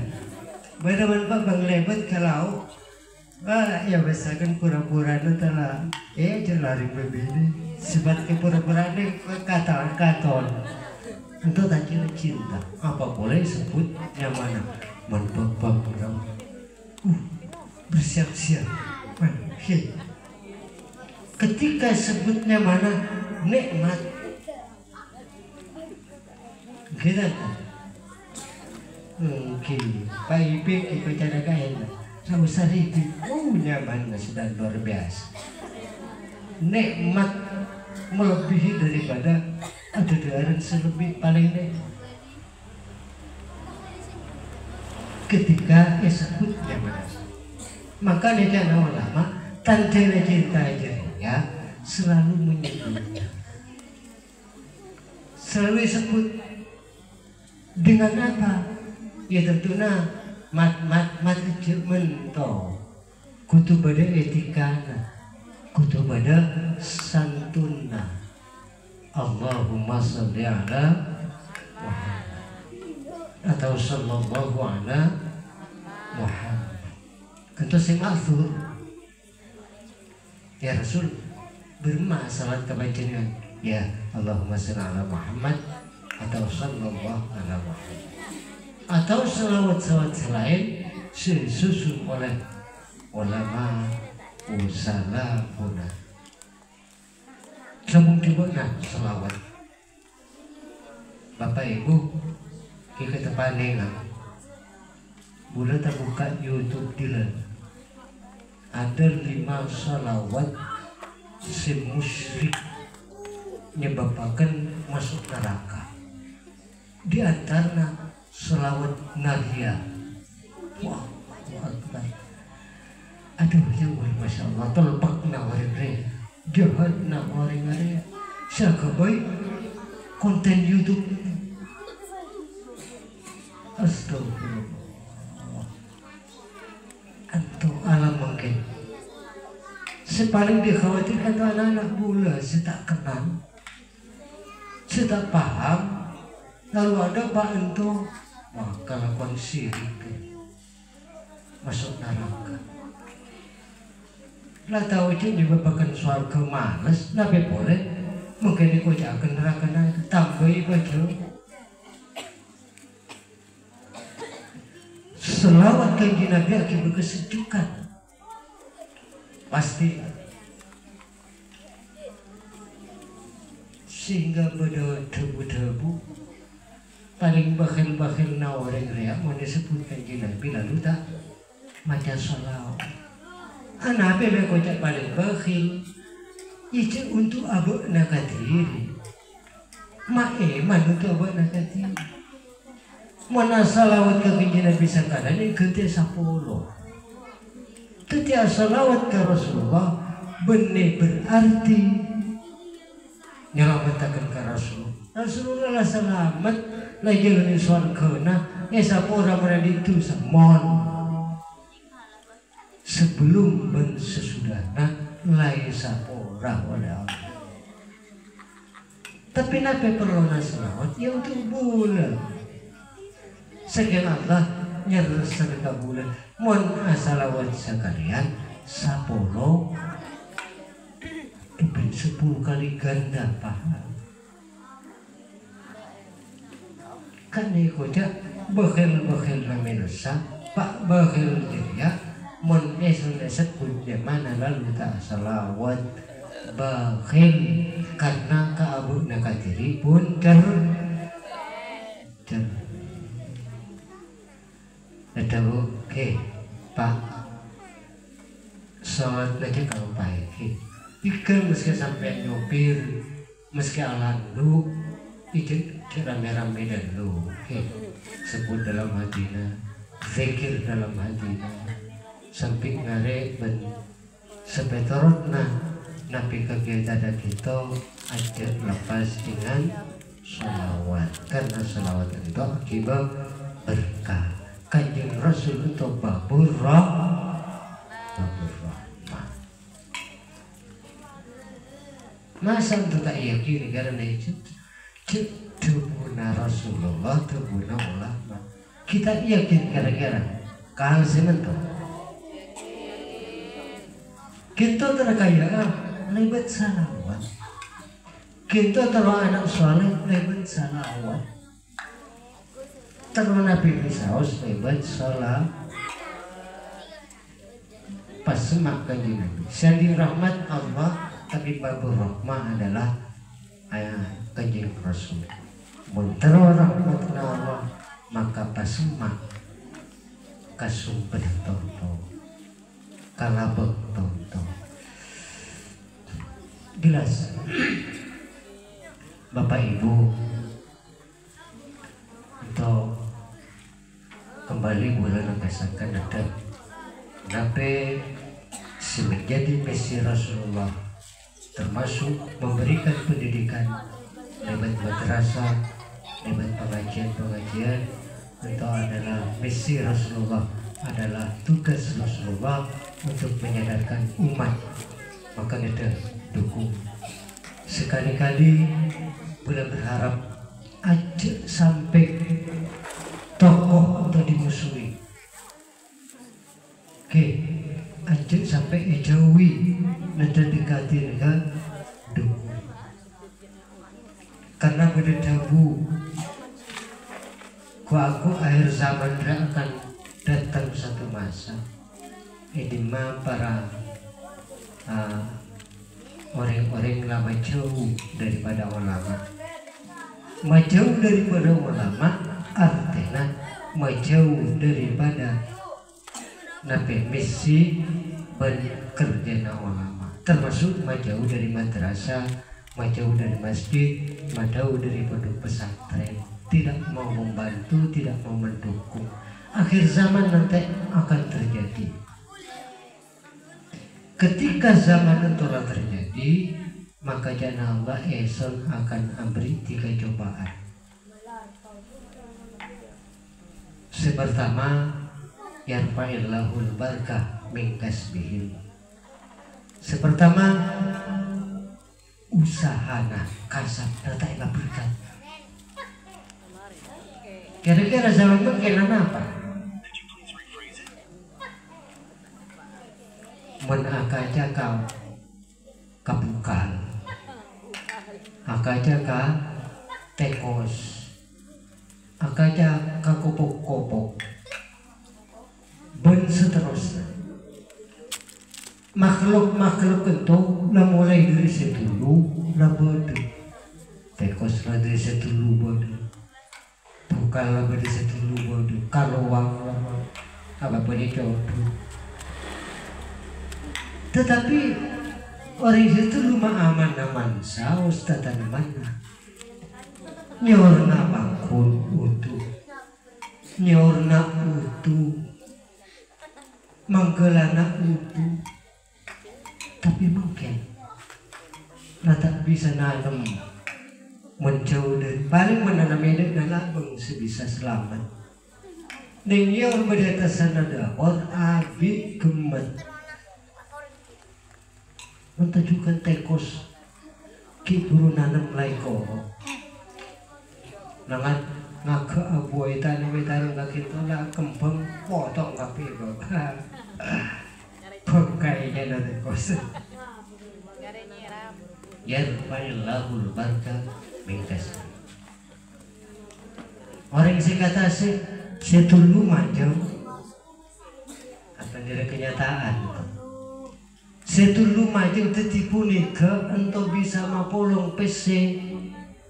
benar bang lebat kalau ya biasakan pura-pura itu telah jelari begini sebat ke pura-pura ini katon untuk tak cinta apa boleh sebut yang mana manpapang orang bersiap-siap ketika sebutnya mana nikmat kita mungkin Pak Ipik kita cara kaya sama itu nyaman sudah luar biasa, nikmat melebihi daripada ada daerah selebih paling nikmat ketika disebut nyaman. Maka dia ulama tanda cinta ya selalu menyebutnya, selalu disebut dengan apa? Ya tentunya mat kecil mento kutu pada etikana, kutu pada santuna. Allahumma sholli ala Muhammad atau sallallahu ala Muhammad. Itu si maksud ya Rasul bermasalah kebajikan ya Allahumma sholli ala Muhammad atau sallallahu ala Muhammad atau selawat-selawat selain disusun oleh ulama usalafuna. Namun dimana selawat Bapak Ibu kita panengan boleh terbuka YouTube dilan ada 5 salawat si musyrik menyebabkan masuk neraka. Di antara selawat Nadia. Wah, aduh yang masya Allah telpak nawarin re, jahat nawarin re. Siapa baik konten YouTube. Astagfirullah. Anto alam mungkin. Sepaling dikhawatirkan tuh anak-anak bula, saya tak kenal, saya tak paham. Lalu ada Pak Ento, wah kelakuan syirik masuk neraka. Lah tahu itu menyebabkan soal kemalas, tapi boleh mungkin dikocakan neraka nanti tambahi baju. Selawat kanji Nabi akibat kesejukan pasti sehingga beda debu-debu paling bakhil-bakhil na orang rea mau disebutkan Nabi lalu tak maca salawat. Anak apa kocak paling bakhil itu untuk abak nakatiri maeman untuk abak nakatiri mana salawat ke Nabi sakala ini ketia sapolo ketia salawat ke Rasulullah benih berarti nyelamatkan ke Rasulullah selamat lagi dengan suarga sapora berada itu semon sebelum dan sesudahnya lai sapora oleh Allah. Tapi nabi perlu salawat ya untuk bulan sekian Allah nyerahkan ke bulan mon salawat sekalian saporo diberi 10 kali ganda pahala. Kan ikutnya bakhil-bakhil naminasa pak bakhil dia mon esun-esun punya mana lalu tak salawat bakhil karena keabu nakatiri pun ada oke pak salat lagi kalau baik ikan meski sampai nyopir meski alandu ikan rame-rame dan lu sebut dalam hatinya zikir dalam hatinya sampai ngare ben sepetorotna nabi kegiatan kita aja lepas dengan salawat karena salawat itu akibat berkah kanjeng Rasul itu babur rahmah masa untuk tak yakin karena itu tebuna Rasulullah tebuna ulama kita yakin kira-kira kalau sementu kita terkaya lebat salawat kita terlalu anak soleh lebat salawat terlalu Nabi Saus lebat salawat pas makan Nabi sandi rahmat Allah tapi babur rahmah adalah kanjeng Rasul muntero rahmat Allah maka pasma kasum tonto kalabek tonto jelas Bapak Ibu untuk kembali bulan mengesahkan ada nabi menjadi misi Rasulullah termasuk memberikan pendidikan lewat madrasah, lewat pengajian itu adalah misi Rasulullah, adalah tugas Rasulullah untuk menyadarkan umat. Maka kita dukung sekali-kali boleh berharap aja sampai tokoh untuk dimusuhi. Oke, aja sampai jauhi nanti dekati dengan dukung. Karena pada tabu aku akhir zaman akan datang satu masa ini para orang-orang lama jauh daripada ulama. Majauh daripada ulama artinya majauh daripada nabi misi bekerja ulama, termasuk majauh dari madrasah, majauh dari masjid, majauh dari pondok pesantren, tidak mau membantu, tidak mau mendukung. Akhir zaman nanti akan terjadi. Ketika zaman itu telah terjadi, maka jana Allah eson akan memberi 3 cobaan. Pertama, yarfa'illahul barakah min kasbihim. Sepertama, usahana kasab tak ilah berkat. Kira-kira zaman mungkin apa? Menakaja kau kabukal, akaja ka tekos, akaja ka kopok-kopok, dan seterusnya. Makhluk-makhluk itu mulai dari sedulu labode kos rada setulu bodoh bukan lah pada setulu bodoh kalau wang apa pun itu tetapi orang itu lumah aman-aman saus tanamannya nyorna bangkul utuh nyorna utuh manggelana utuh tapi mungkin tak bisa nanam menjauh dari paling menanam hidup dan labang sebisa selamat ning yor berdatasan ada or abi gemet mentajukan tekos ki buru nanam laiko nangat ngaga abu tanam kaki tola kembang potong kapi pengkainya nanti kos yarfa'illahul barka mingkas orang sing kata setulu majang akan dari kenyataan setulu majang tetipu nika untuk bisa mapolong PC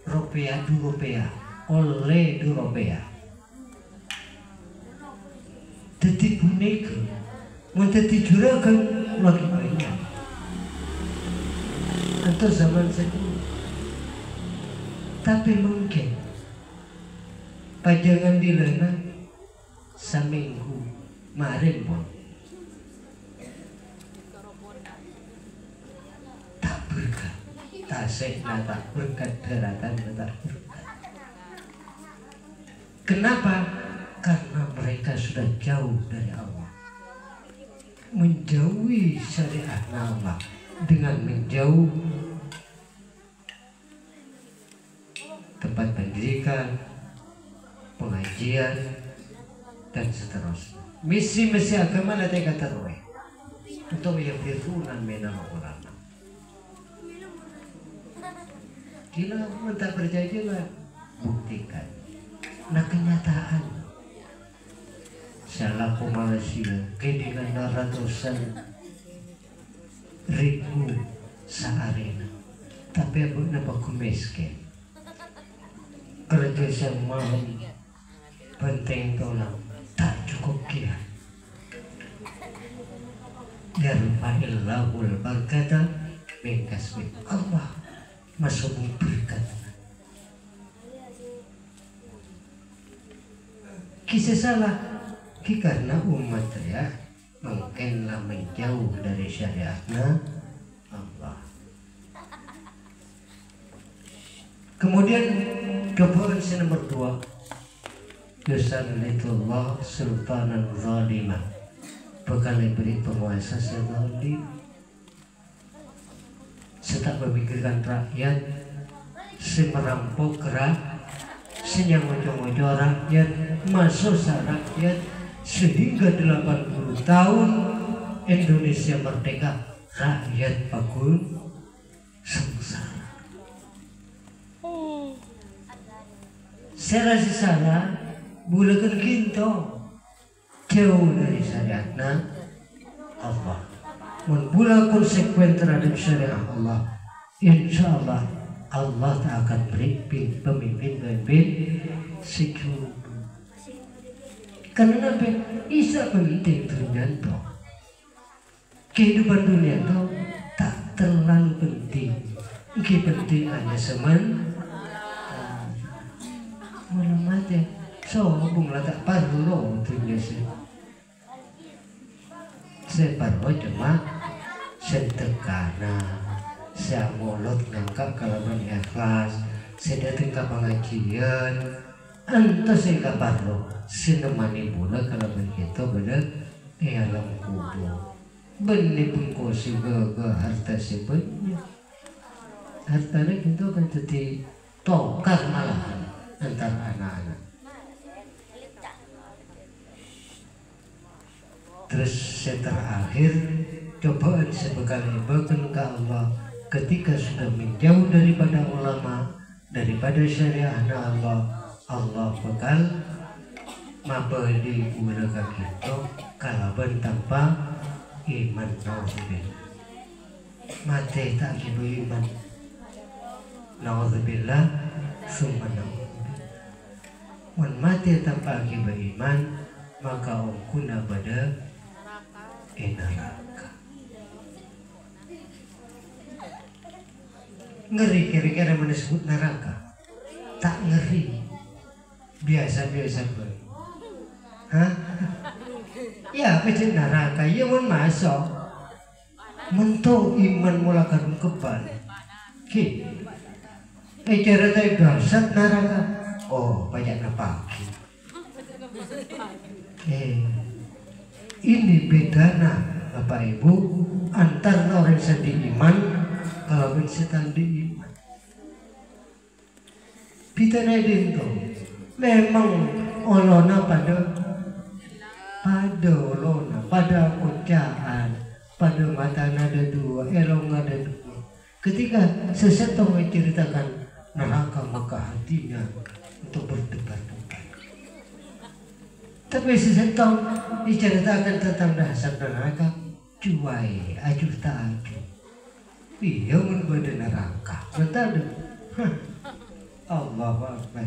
rupiah 2 rupiah oleh 2 rupiah tetipu nika menteti juragan lagi banyak atau zaman sekarang tapi mungkin pajangan dilena seminggu marin pun tak berkat tak sekna tak berkat daratan tak berkat. Kenapa? Karena mereka sudah jauh dari Allah, menjauhi syariat Allah dengan menjauh tempat pendidikan, pengajian, dan seterusnya. Misi-misi agama nanti kata roh untuk yafiruna minal ulama. Gila, tak percaya juga buktikan. Nah kenyataan salah Malaysia dengan ratusan ribu searena, tapi apa nak miskin kerja semalam penting tolong tak cukup kia yarfa'illahul barkata min kasbi Allah masuk berkat kisah salah karena umat ya mungkinlah menjauh dari syariatnya Allah. Kemudian cobaan nomor 2, yusallitullah sultanan zalimah, bakal diberi penguasa zalim, serta memikirkan rakyat, si merampok yang ujung-ujung rakyat, masuk rakyat, sehingga 80 tahun Indonesia merdeka, rakyat pakul sengsara. Saya rasa salah, bulakan kita jauh dari syariatna Allah, membula konsekuen terhadap syariat Allah, insya Allah Allah tak akan beri pemimpin sejuk. Karena apa? Isa penting dunia itu. Kehidupan dunia itu tak terlalu penting. Ini penting hanya semen. Malam aja. Sombong lah tak perlu dunia sih. Saya perlu cuma sedekana. Saya mulut ngangkat kalau ikhlas. Saya datang ke pengajian. Entah saya nggak perlu. Sinemani pula kalau begitu benar alam kubur. Benih pengkosi gaga harta sebenarnya. Hartanya kita akan jadi tokar malahan antara anak-anak. Terus terakhir cobaan sebekali bahkan ke Allah ketika sudah menjauh daripada ulama, daripada syariah Allah, Allah bakal mabadi ulaga kita kalaban tanpa iman naudzubillah. Mati tak kibu iman naudzubillah Subhanallah. Mun mati tanpa akibat iman, maka ongkuna pada neraka. Ngeri kira-kira mana sebut neraka? Tak ngeri, biasa-biasa pun. Hah? Ya pecah neraka, ya mun masuk, mentok iman mulakan kebal. Ki, cara tak dasar neraka. Oh, banyak napaki. Ini bedana Bapak Ibu antara orang sedih iman kalau setan di iman. Kita itu memang olona pada olona pada kucaan pada mata ada dua, elong ada dua. Ketika seseorang menceritakan neraka maka hatinya untuk berdebar-debar. Tapi seseorang diceritakan tentang dasar neraka, cuai, acuh tak acuh. Iya menurut neraka, betul. Allah Akbar.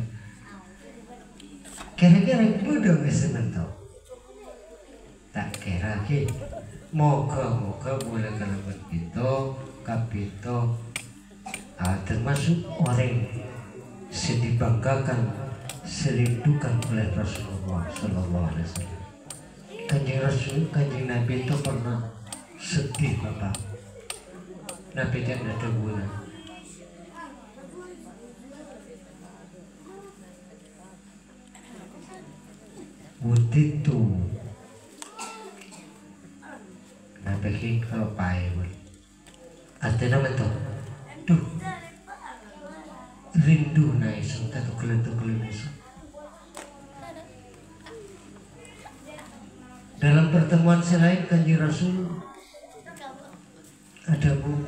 Kira-kira mudah nggak sementau? Tak kira ke, moga-moga boleh kalau begitu, kapito, termasuk orang sedih banggakan, serindukan oleh Rasulullah Sallallahu Alaihi Wasallam. Kanjeng Nabi itu pernah sedih Bapak. Nabi tidak ada guna. Buditu Nabi kalau payah artinya apa? Duh rindu naik sungka tukelan esok. Dalam pertemuan selain Kanjeng Rasul ada bu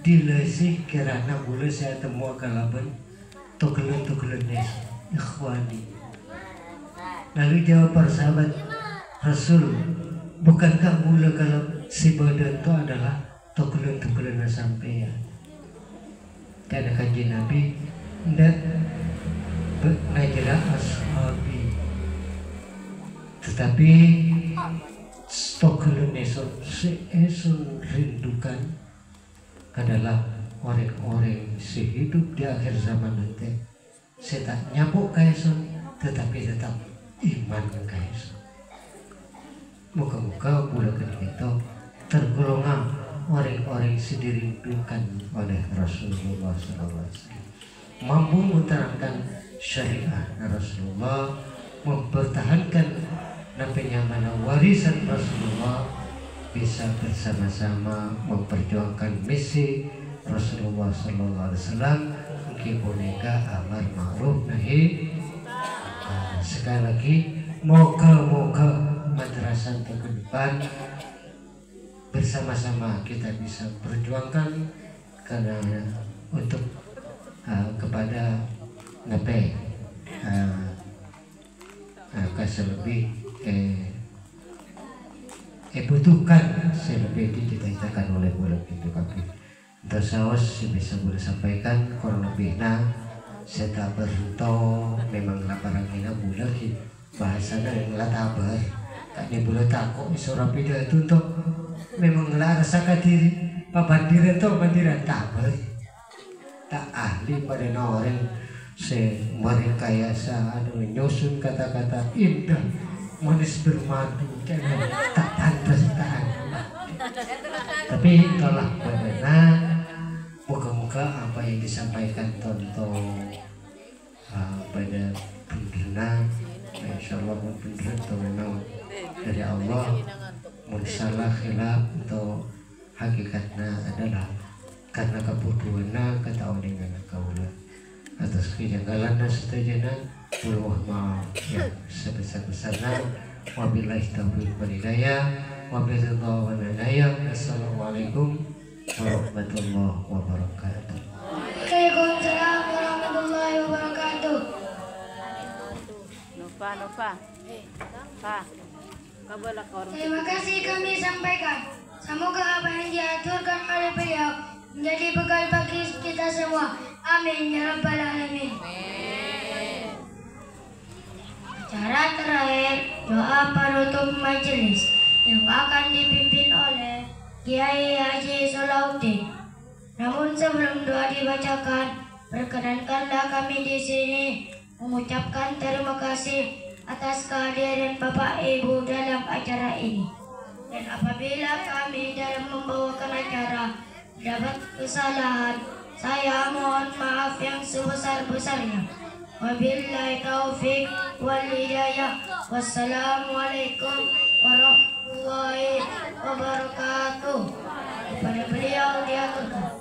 dilesih kerana boleh saya temu kalaban tukelan esok ikhwani. Lalu jawab para sahabat, Rasul, bukankah mula kalau si badan itu adalah tukelan sampean? Dan Kanjeng Nabi ndak najla ashabi. Tetapi tukelan esok rindukan adalah orang-orang sehidup di akhir zaman nanti. Saya tak nyapuk kaeson, tetapi tetap iman guys. Moga-moga bulan kita tergolongan orang-orang dirindukan oleh Rasulullah SAW, mampu menerangkan syariah Rasulullah, mempertahankan namanya mana warisan Rasulullah, bisa bersama-sama memperjuangkan misi Rasulullah SAW. Mungkin boneka amar ma'ruf nahi. Sekali lagi moga-moga madrasah ke depan bersama-sama kita bisa perjuangkan karena untuk kepada nape selebih butuhkan selebih dicita-citakan oleh bulan itu kami. Tersawas bisa boleh sampaikan kurang lebih saya tak beruntung memang laparan kita bulan bahasanya yang latabar kami boleh takut surah beda itu untuk memang rasakan diri pabandiran itu bandiran tabar tak ahli pada orang merekayasa nyusun kata-kata indah manis bermadu jangan tak pantas tak. Tapi tolak benar. Moga-moga apa yang disampaikan tonton pada pimpinan, insya Allah pimpinan itu memang dari Allah, munsalah khilaf atau hakikatnya adalah karena kebutuhannya kata orang dengan kaulah atas kejanggalan setajana puluh maaf yang sebesar-besarnya. Wabillahi taufiq wal hidayah, wabillahi taufiq wal hidayah. Assalamualaikum warahmatullahi wabarakatuh. Waalaikumsalam warahmatullahi wabarakatuh. Nova. Terima kasih kami sampaikan. Semoga apa yang diaturkan oleh beliau menjadi bekal bagi kita semua. Amin ya rabbal alamin. Acara terakhir doa penutup majelis yang akan dipimpin oleh Kiai Haji Solahuddin. Namun sebelum doa dibacakan, perkenankanlah kami di sini mengucapkan terima kasih atas kehadiran Bapak Ibu dalam acara ini. Dan apabila kami dalam membawakan acara dapat kesalahan, saya mohon maaf yang sebesar-besarnya. Wabillahi taufik wal hidayah. Wassalamualaikum warahmatullahi wabarakatuh. Kepada beliau diaturkan.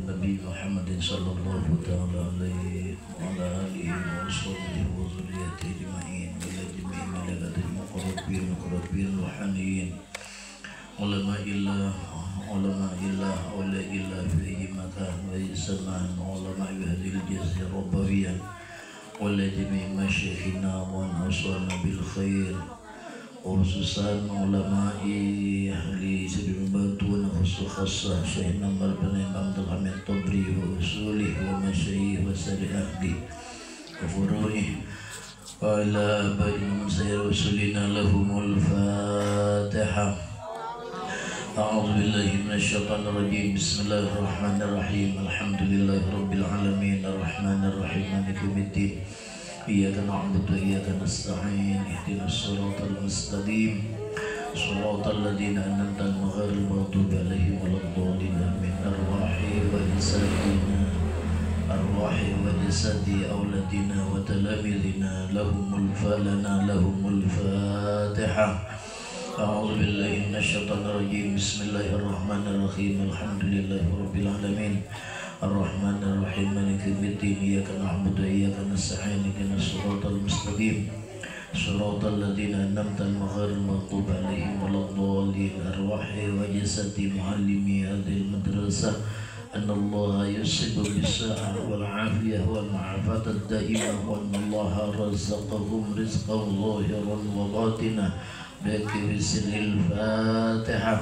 Nabi Muhammad sallallahu ta'ala alaihi wa ala alihi wa sahbihi wa zurriyyatihi ajma'in wa ila jami'i malaikatil muqarrabin ruhaniyin ulama'illah awla'illah fi makan wa zaman ulama'i hadhil jazir rabbawiyan wa ila jami'i masyayikhina wa nasana bil khair khususan ulama'i ahli sabil bantuan khususah Syekh Namar bin Abdul Hamid Tabri wa usulih wa masyayikh wa sari ahli wa furu'ih wa ala abain sayar usulina lahumul Fatiha. A'udzu billahi minasyaitonir rajim. Bismillahirrahmanirrahim. Alhamdulillahi rabbil alamin arrahmanir rahim maliki yaumiddin. Iyyaka na'budu wa iyyaka nasta'in ihdinas siratal mustaqim siratal ladzina an'amta 'alaihim ghairil maghdubi 'alaihim waladdallin amin. Arwahi wa jasadi auladina wa talamidina lahumul Fatiha. A'udzu billahi minasyaitonir rajim. Bismillahirrahmanirrahim. Alhamdulillahi rabbil alamin Ar-Rahmanir Rahim Maliki Yaumiddin. Iyyaka na'budu wa iyyaka nasta'in ihdinas siratal mustaqim siratal ladzina an'amta 'alaihim ghairil maghdubi 'alaihim waladdallin. Arwahi wa jasadi muallimi hadhil madrasah annallaha yusibu bis-sa'ah wal 'afiyah wal ma'afatad daimah wa annallaha razzaqahum rizqan zahiran wa batinah bismillahil Fatihah.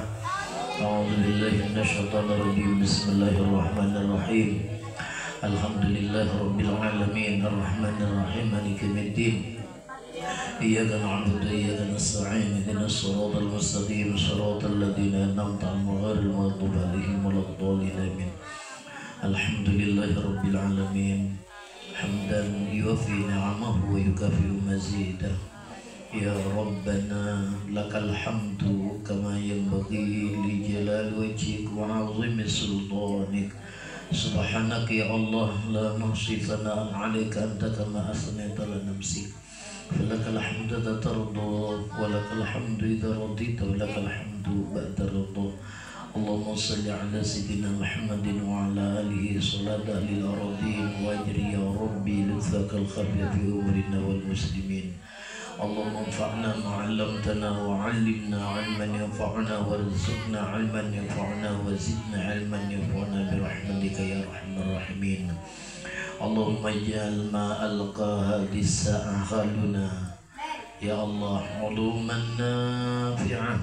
A'udzu billahi minasyaitonir rajim. Bismillahirrahmanirrahim. Alhamdulillahirabbil alamin arrahmanir rahim maliki yaumiddin. Iyyaka na'budu wa iyyaka nasta'in ihdinas siratal mustaqim siratal ladzina an'amta 'alaihim ghairil maghdubi 'alaihim waladdallin amin. Alhamdulillahirabbil alamin hamdan yuwaffi ni'amahu wa yukafi'u mazidah. Ya Rabbana lakal hamdu kama yanbaghi li jalali wajhik wa 'azimi sultanik. Subhanaka ya Allah la nuhsi thana'an 'alaika anta kama asnaita ala nafsik. Falakal hamdu idza tarda wa lakal hamdu idza radita wa lakal hamdu ba'da ridha. Allahumma shalli ala sayyidina Muhammadin wa ala alihi salatan lil aradin wa ajri ya rabbi litsakal khabir fi umrina wal muslimin. Allahumma anfa'na ma 'allamtana wa 'allimna 'ilman yanfa'una warzuqna 'ilman yanfa'una wa zidna 'ilman yanfa'una bi rahmatika ya arhamar rahimin. Allahumma ij'al ma alqa hadhihi as-sa'ah khaluna ya Allah uluman nafi'ah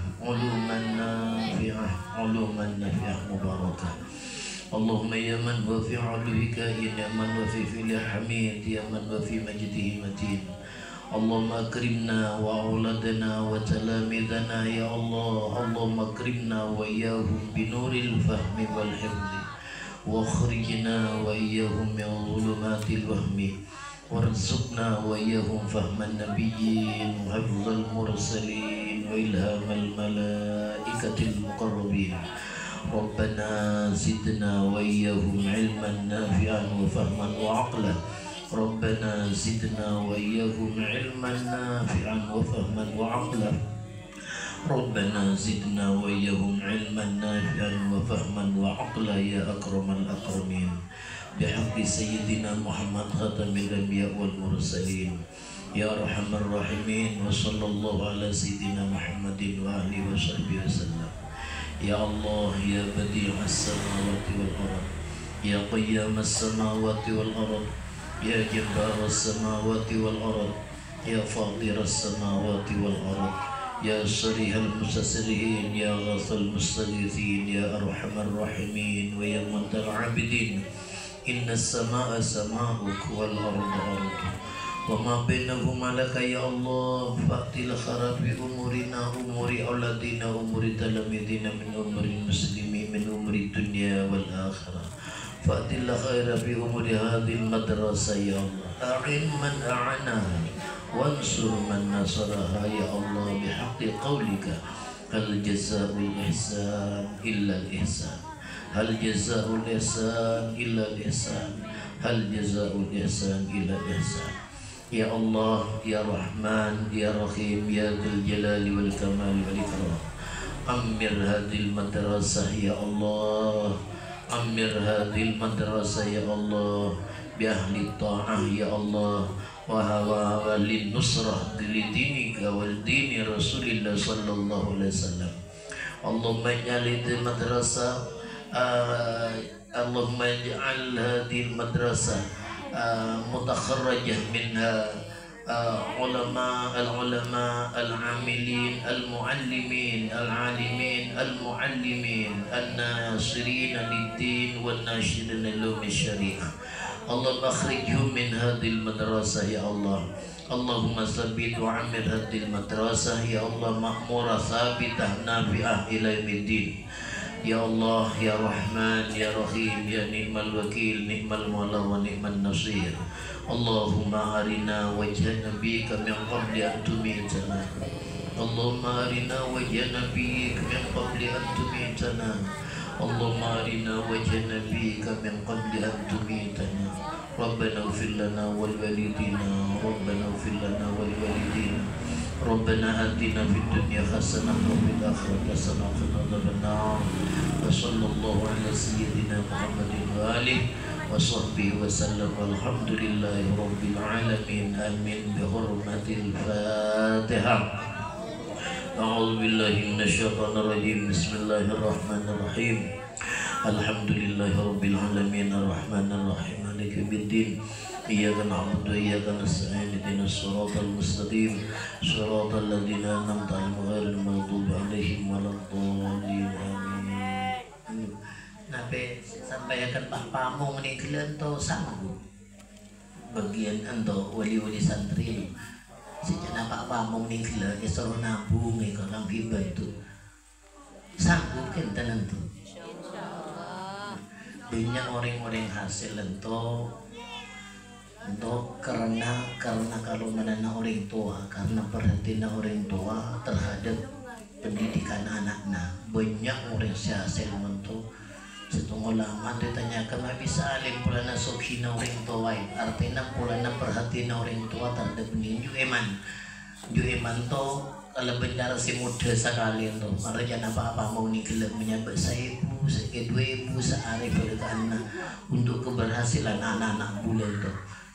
mubarakah. Allahumma ya man wa fi 'ulwika ya man wa fi fili hamid ya man wa fi majdihi matin. Allahumma akrimna wa auladana wa talamidana ya Allah. Allahumma akrimna wa iyyahum binuril fahmi wal hifzi wa akhrijna wa iyyahum min dhulumatil wahmi warzuqna wa iyyahum fahman nabiyyin wa hifdzal mursalin wa ilhamal malaikatil muqarrabin. Rabbana zidna wa iyyahum ilman nafi'an wa fahman wa aqlan. Rabbana zidna wa iyyahum ilman nafi'an wa fahman wa aqlan. Rabbana zidna wa iyyahum ilman nafi'an wa fahman wa aqlan ya akramal akramin. Bihaqqi sayyidina Muhammad khatamil anbiya wal mursalin ya arhamar rahimin. Wa sallallahu ala sayyidina Muhammadin wa alihi wa sahbihi wasallam. Ya Allah ya badi'as samawati wal ard, ya qayyamas samawati wal ard, ya jabbaras samawati wal ard, ya fadiras samawati wal ard, ya sarihal mustasrihin, ya ghathal mustaghithin, ya arhamar rahimin, wa ya muntal abidin. Inna as-samaa samaa'uk wal arda arduk, wa ma bainahuma laka ya Allah. Fa'til kharabi umurina, umuri auladina, umuri talamidina, min umuri muslimin, min umuri dunya wal akhirah. Fa'til khaira bi umuri hadhihi madrasah ya Allah. A'in man a'anaha wansur man nasaraha ya Allah, bihaqqi qawlika hal jazaa'ul ihsan illa al ihsan, hal jazaa'ul ihsan illa al ihsan, hal jazaa'ul ihsan illa al ihsan. Ya Allah ya Rahman ya Rahim ya Dzul Jalali wal Kamal wal Ikram, ammir hadhil madrasah ya Allah, ammir hadhil madrasah ya Allah, bi ahli ta'ah ya Allah, wa hawa lin nusrah li dinika wal dini Rasulillah sallallahu alaihi wasallam. Allahumma ij'al hadhihi madrasah Allahumma ij'al hadhihi madrasah mutakharrajah minha ulama al-amilin al-muallimin al-alimin al-muallimin an-nasirin lid-din wan-nashirin lil syariah. Allahumma akhrijhum min hadhil madrasah ya Allah. Allahumma tsabbit wa amir hadhil madrasah ya Allah, ma'mura thabitah nafi'ah ila yaumiddin. Ya Allah ya Rahman ya Rahim ya ni'mal wakil ni'mal mawla wa ni'man nasir. Allahumma arina wajha nabiyyika min qabli an tumitana, Allahumma arina wajha nabiyyika min qabli an tumitana, Allahumma arina wajha nabiyyika min qabli an tumitana. Rabbana ighfir lana wal walidina, Rabbana ighfir lana wal walidina, Rabbana atina fid dunya hasanah wa fil akhirati hasanah wa qina adzaban nar. Wa sallallahu ala sayyidina Muhammadin wa alihi wa sahbihi wa sallam, walhamdulillahi rabbil alamin. Amin bi hurmatil Fatihah. A'udzu billahi minasy syaithanir rajim. Bismillahirrahmanirrahim. Alhamdulillahi rabbil alamin, arrahmanir rahim, maliki yaumiddin. Iyyaka na'budu wa iyyaka nasta'in, ihdinas siratal mustaqim, siratal ladzina an'amta 'alaihim ghairil maghdubi 'alaihim waladdallin. Amin. Nabi sampaikan Pak Pamung ni kalian tahu sanggup bagian ando wali-wali santri sejana Pak Pamung ni kalian disuruh nabung ke orang hibah itu sanggup kan tenan tu. Banyak orang-orang hasil untuk karena kalau menana orang tua, karena perhatian orang tua terhadap pendidikan anaknya. Banyak orang hasil untuk setengah lama ditanyakan bisa alim pulana sokhina orang tua, artinya pulana perhatian orang tua terhadap ninju eman to kalau benar si muda sekali itu kalau jangan apa-apa mau nikah menyabet saya ibu kedua ibu searif karena untuk keberhasilan anak-anak bulan itu.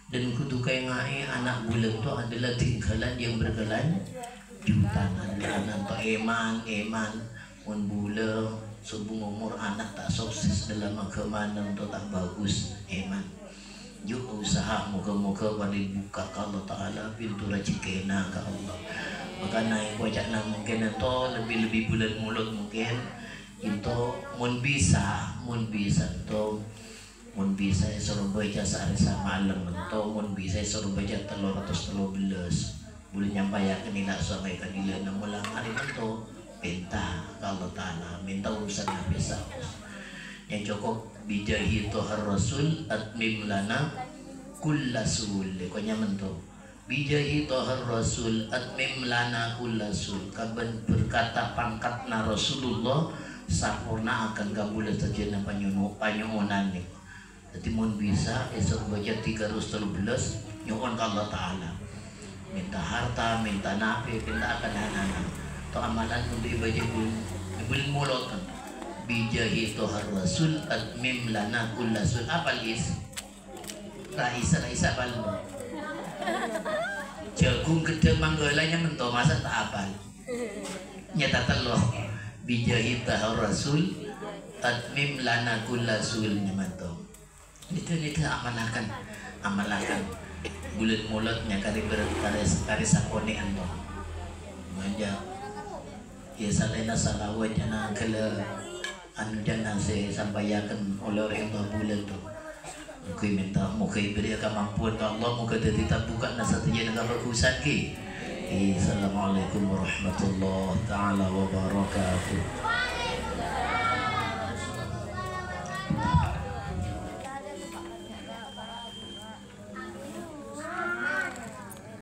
Dan kudu kayak ngai anak bulan itu adalah tinggalan yang berkelanjutan. Adalah anak to eman mun bulan sebelum umur anak tak sukses dalam agama itu tak bagus eman. Yuk usaha moga-moga pada buka Allah Ta'ala pintu rezekina ke Allah. Maka naik wajah mungkin itu lebih bulan mulut mungkin itu mun bisa itu mun bisa suruh baca sehari semalam itu mun bisa suruh baca 313 boleh nyampaikan ini nak sampai kadilan mulang hari itu minta Allah Ta'ala minta urusan Nabi Saus yang cukup bijahi tohar Rasul atmim lana kullasul kau nyaman tu bijahi tohar Rasul atmim lana kullasul kaban berkata pangkatna Rasulullah sempurna akan kabul saja na panyuunan ni. Jadi mun bisa esok baca 313 nyuon ke Allah Ta'ala minta harta, minta nafi, minta akan anak-anak to amalan untuk ibadah bulan mulut kan bijahi tohar Rasul atmim lana kullasul apal is Raisa apal jagung gede manggalanya mentok masa tak apal nyata telur bijahi tahar rasul atmim lana kulla sul nyamanto. Itu amalakan bulat mulutnya kari sakone ando manja ya salena salawat jana kala anu jana se sampaikan oleh orang tua bulan tu mungkin minta mungkin beri kemampuan Allah mungkin jadi buka nasa terjadi kalau kusan ki. Assalamualaikum warahmatullahi taala wabarakatuh.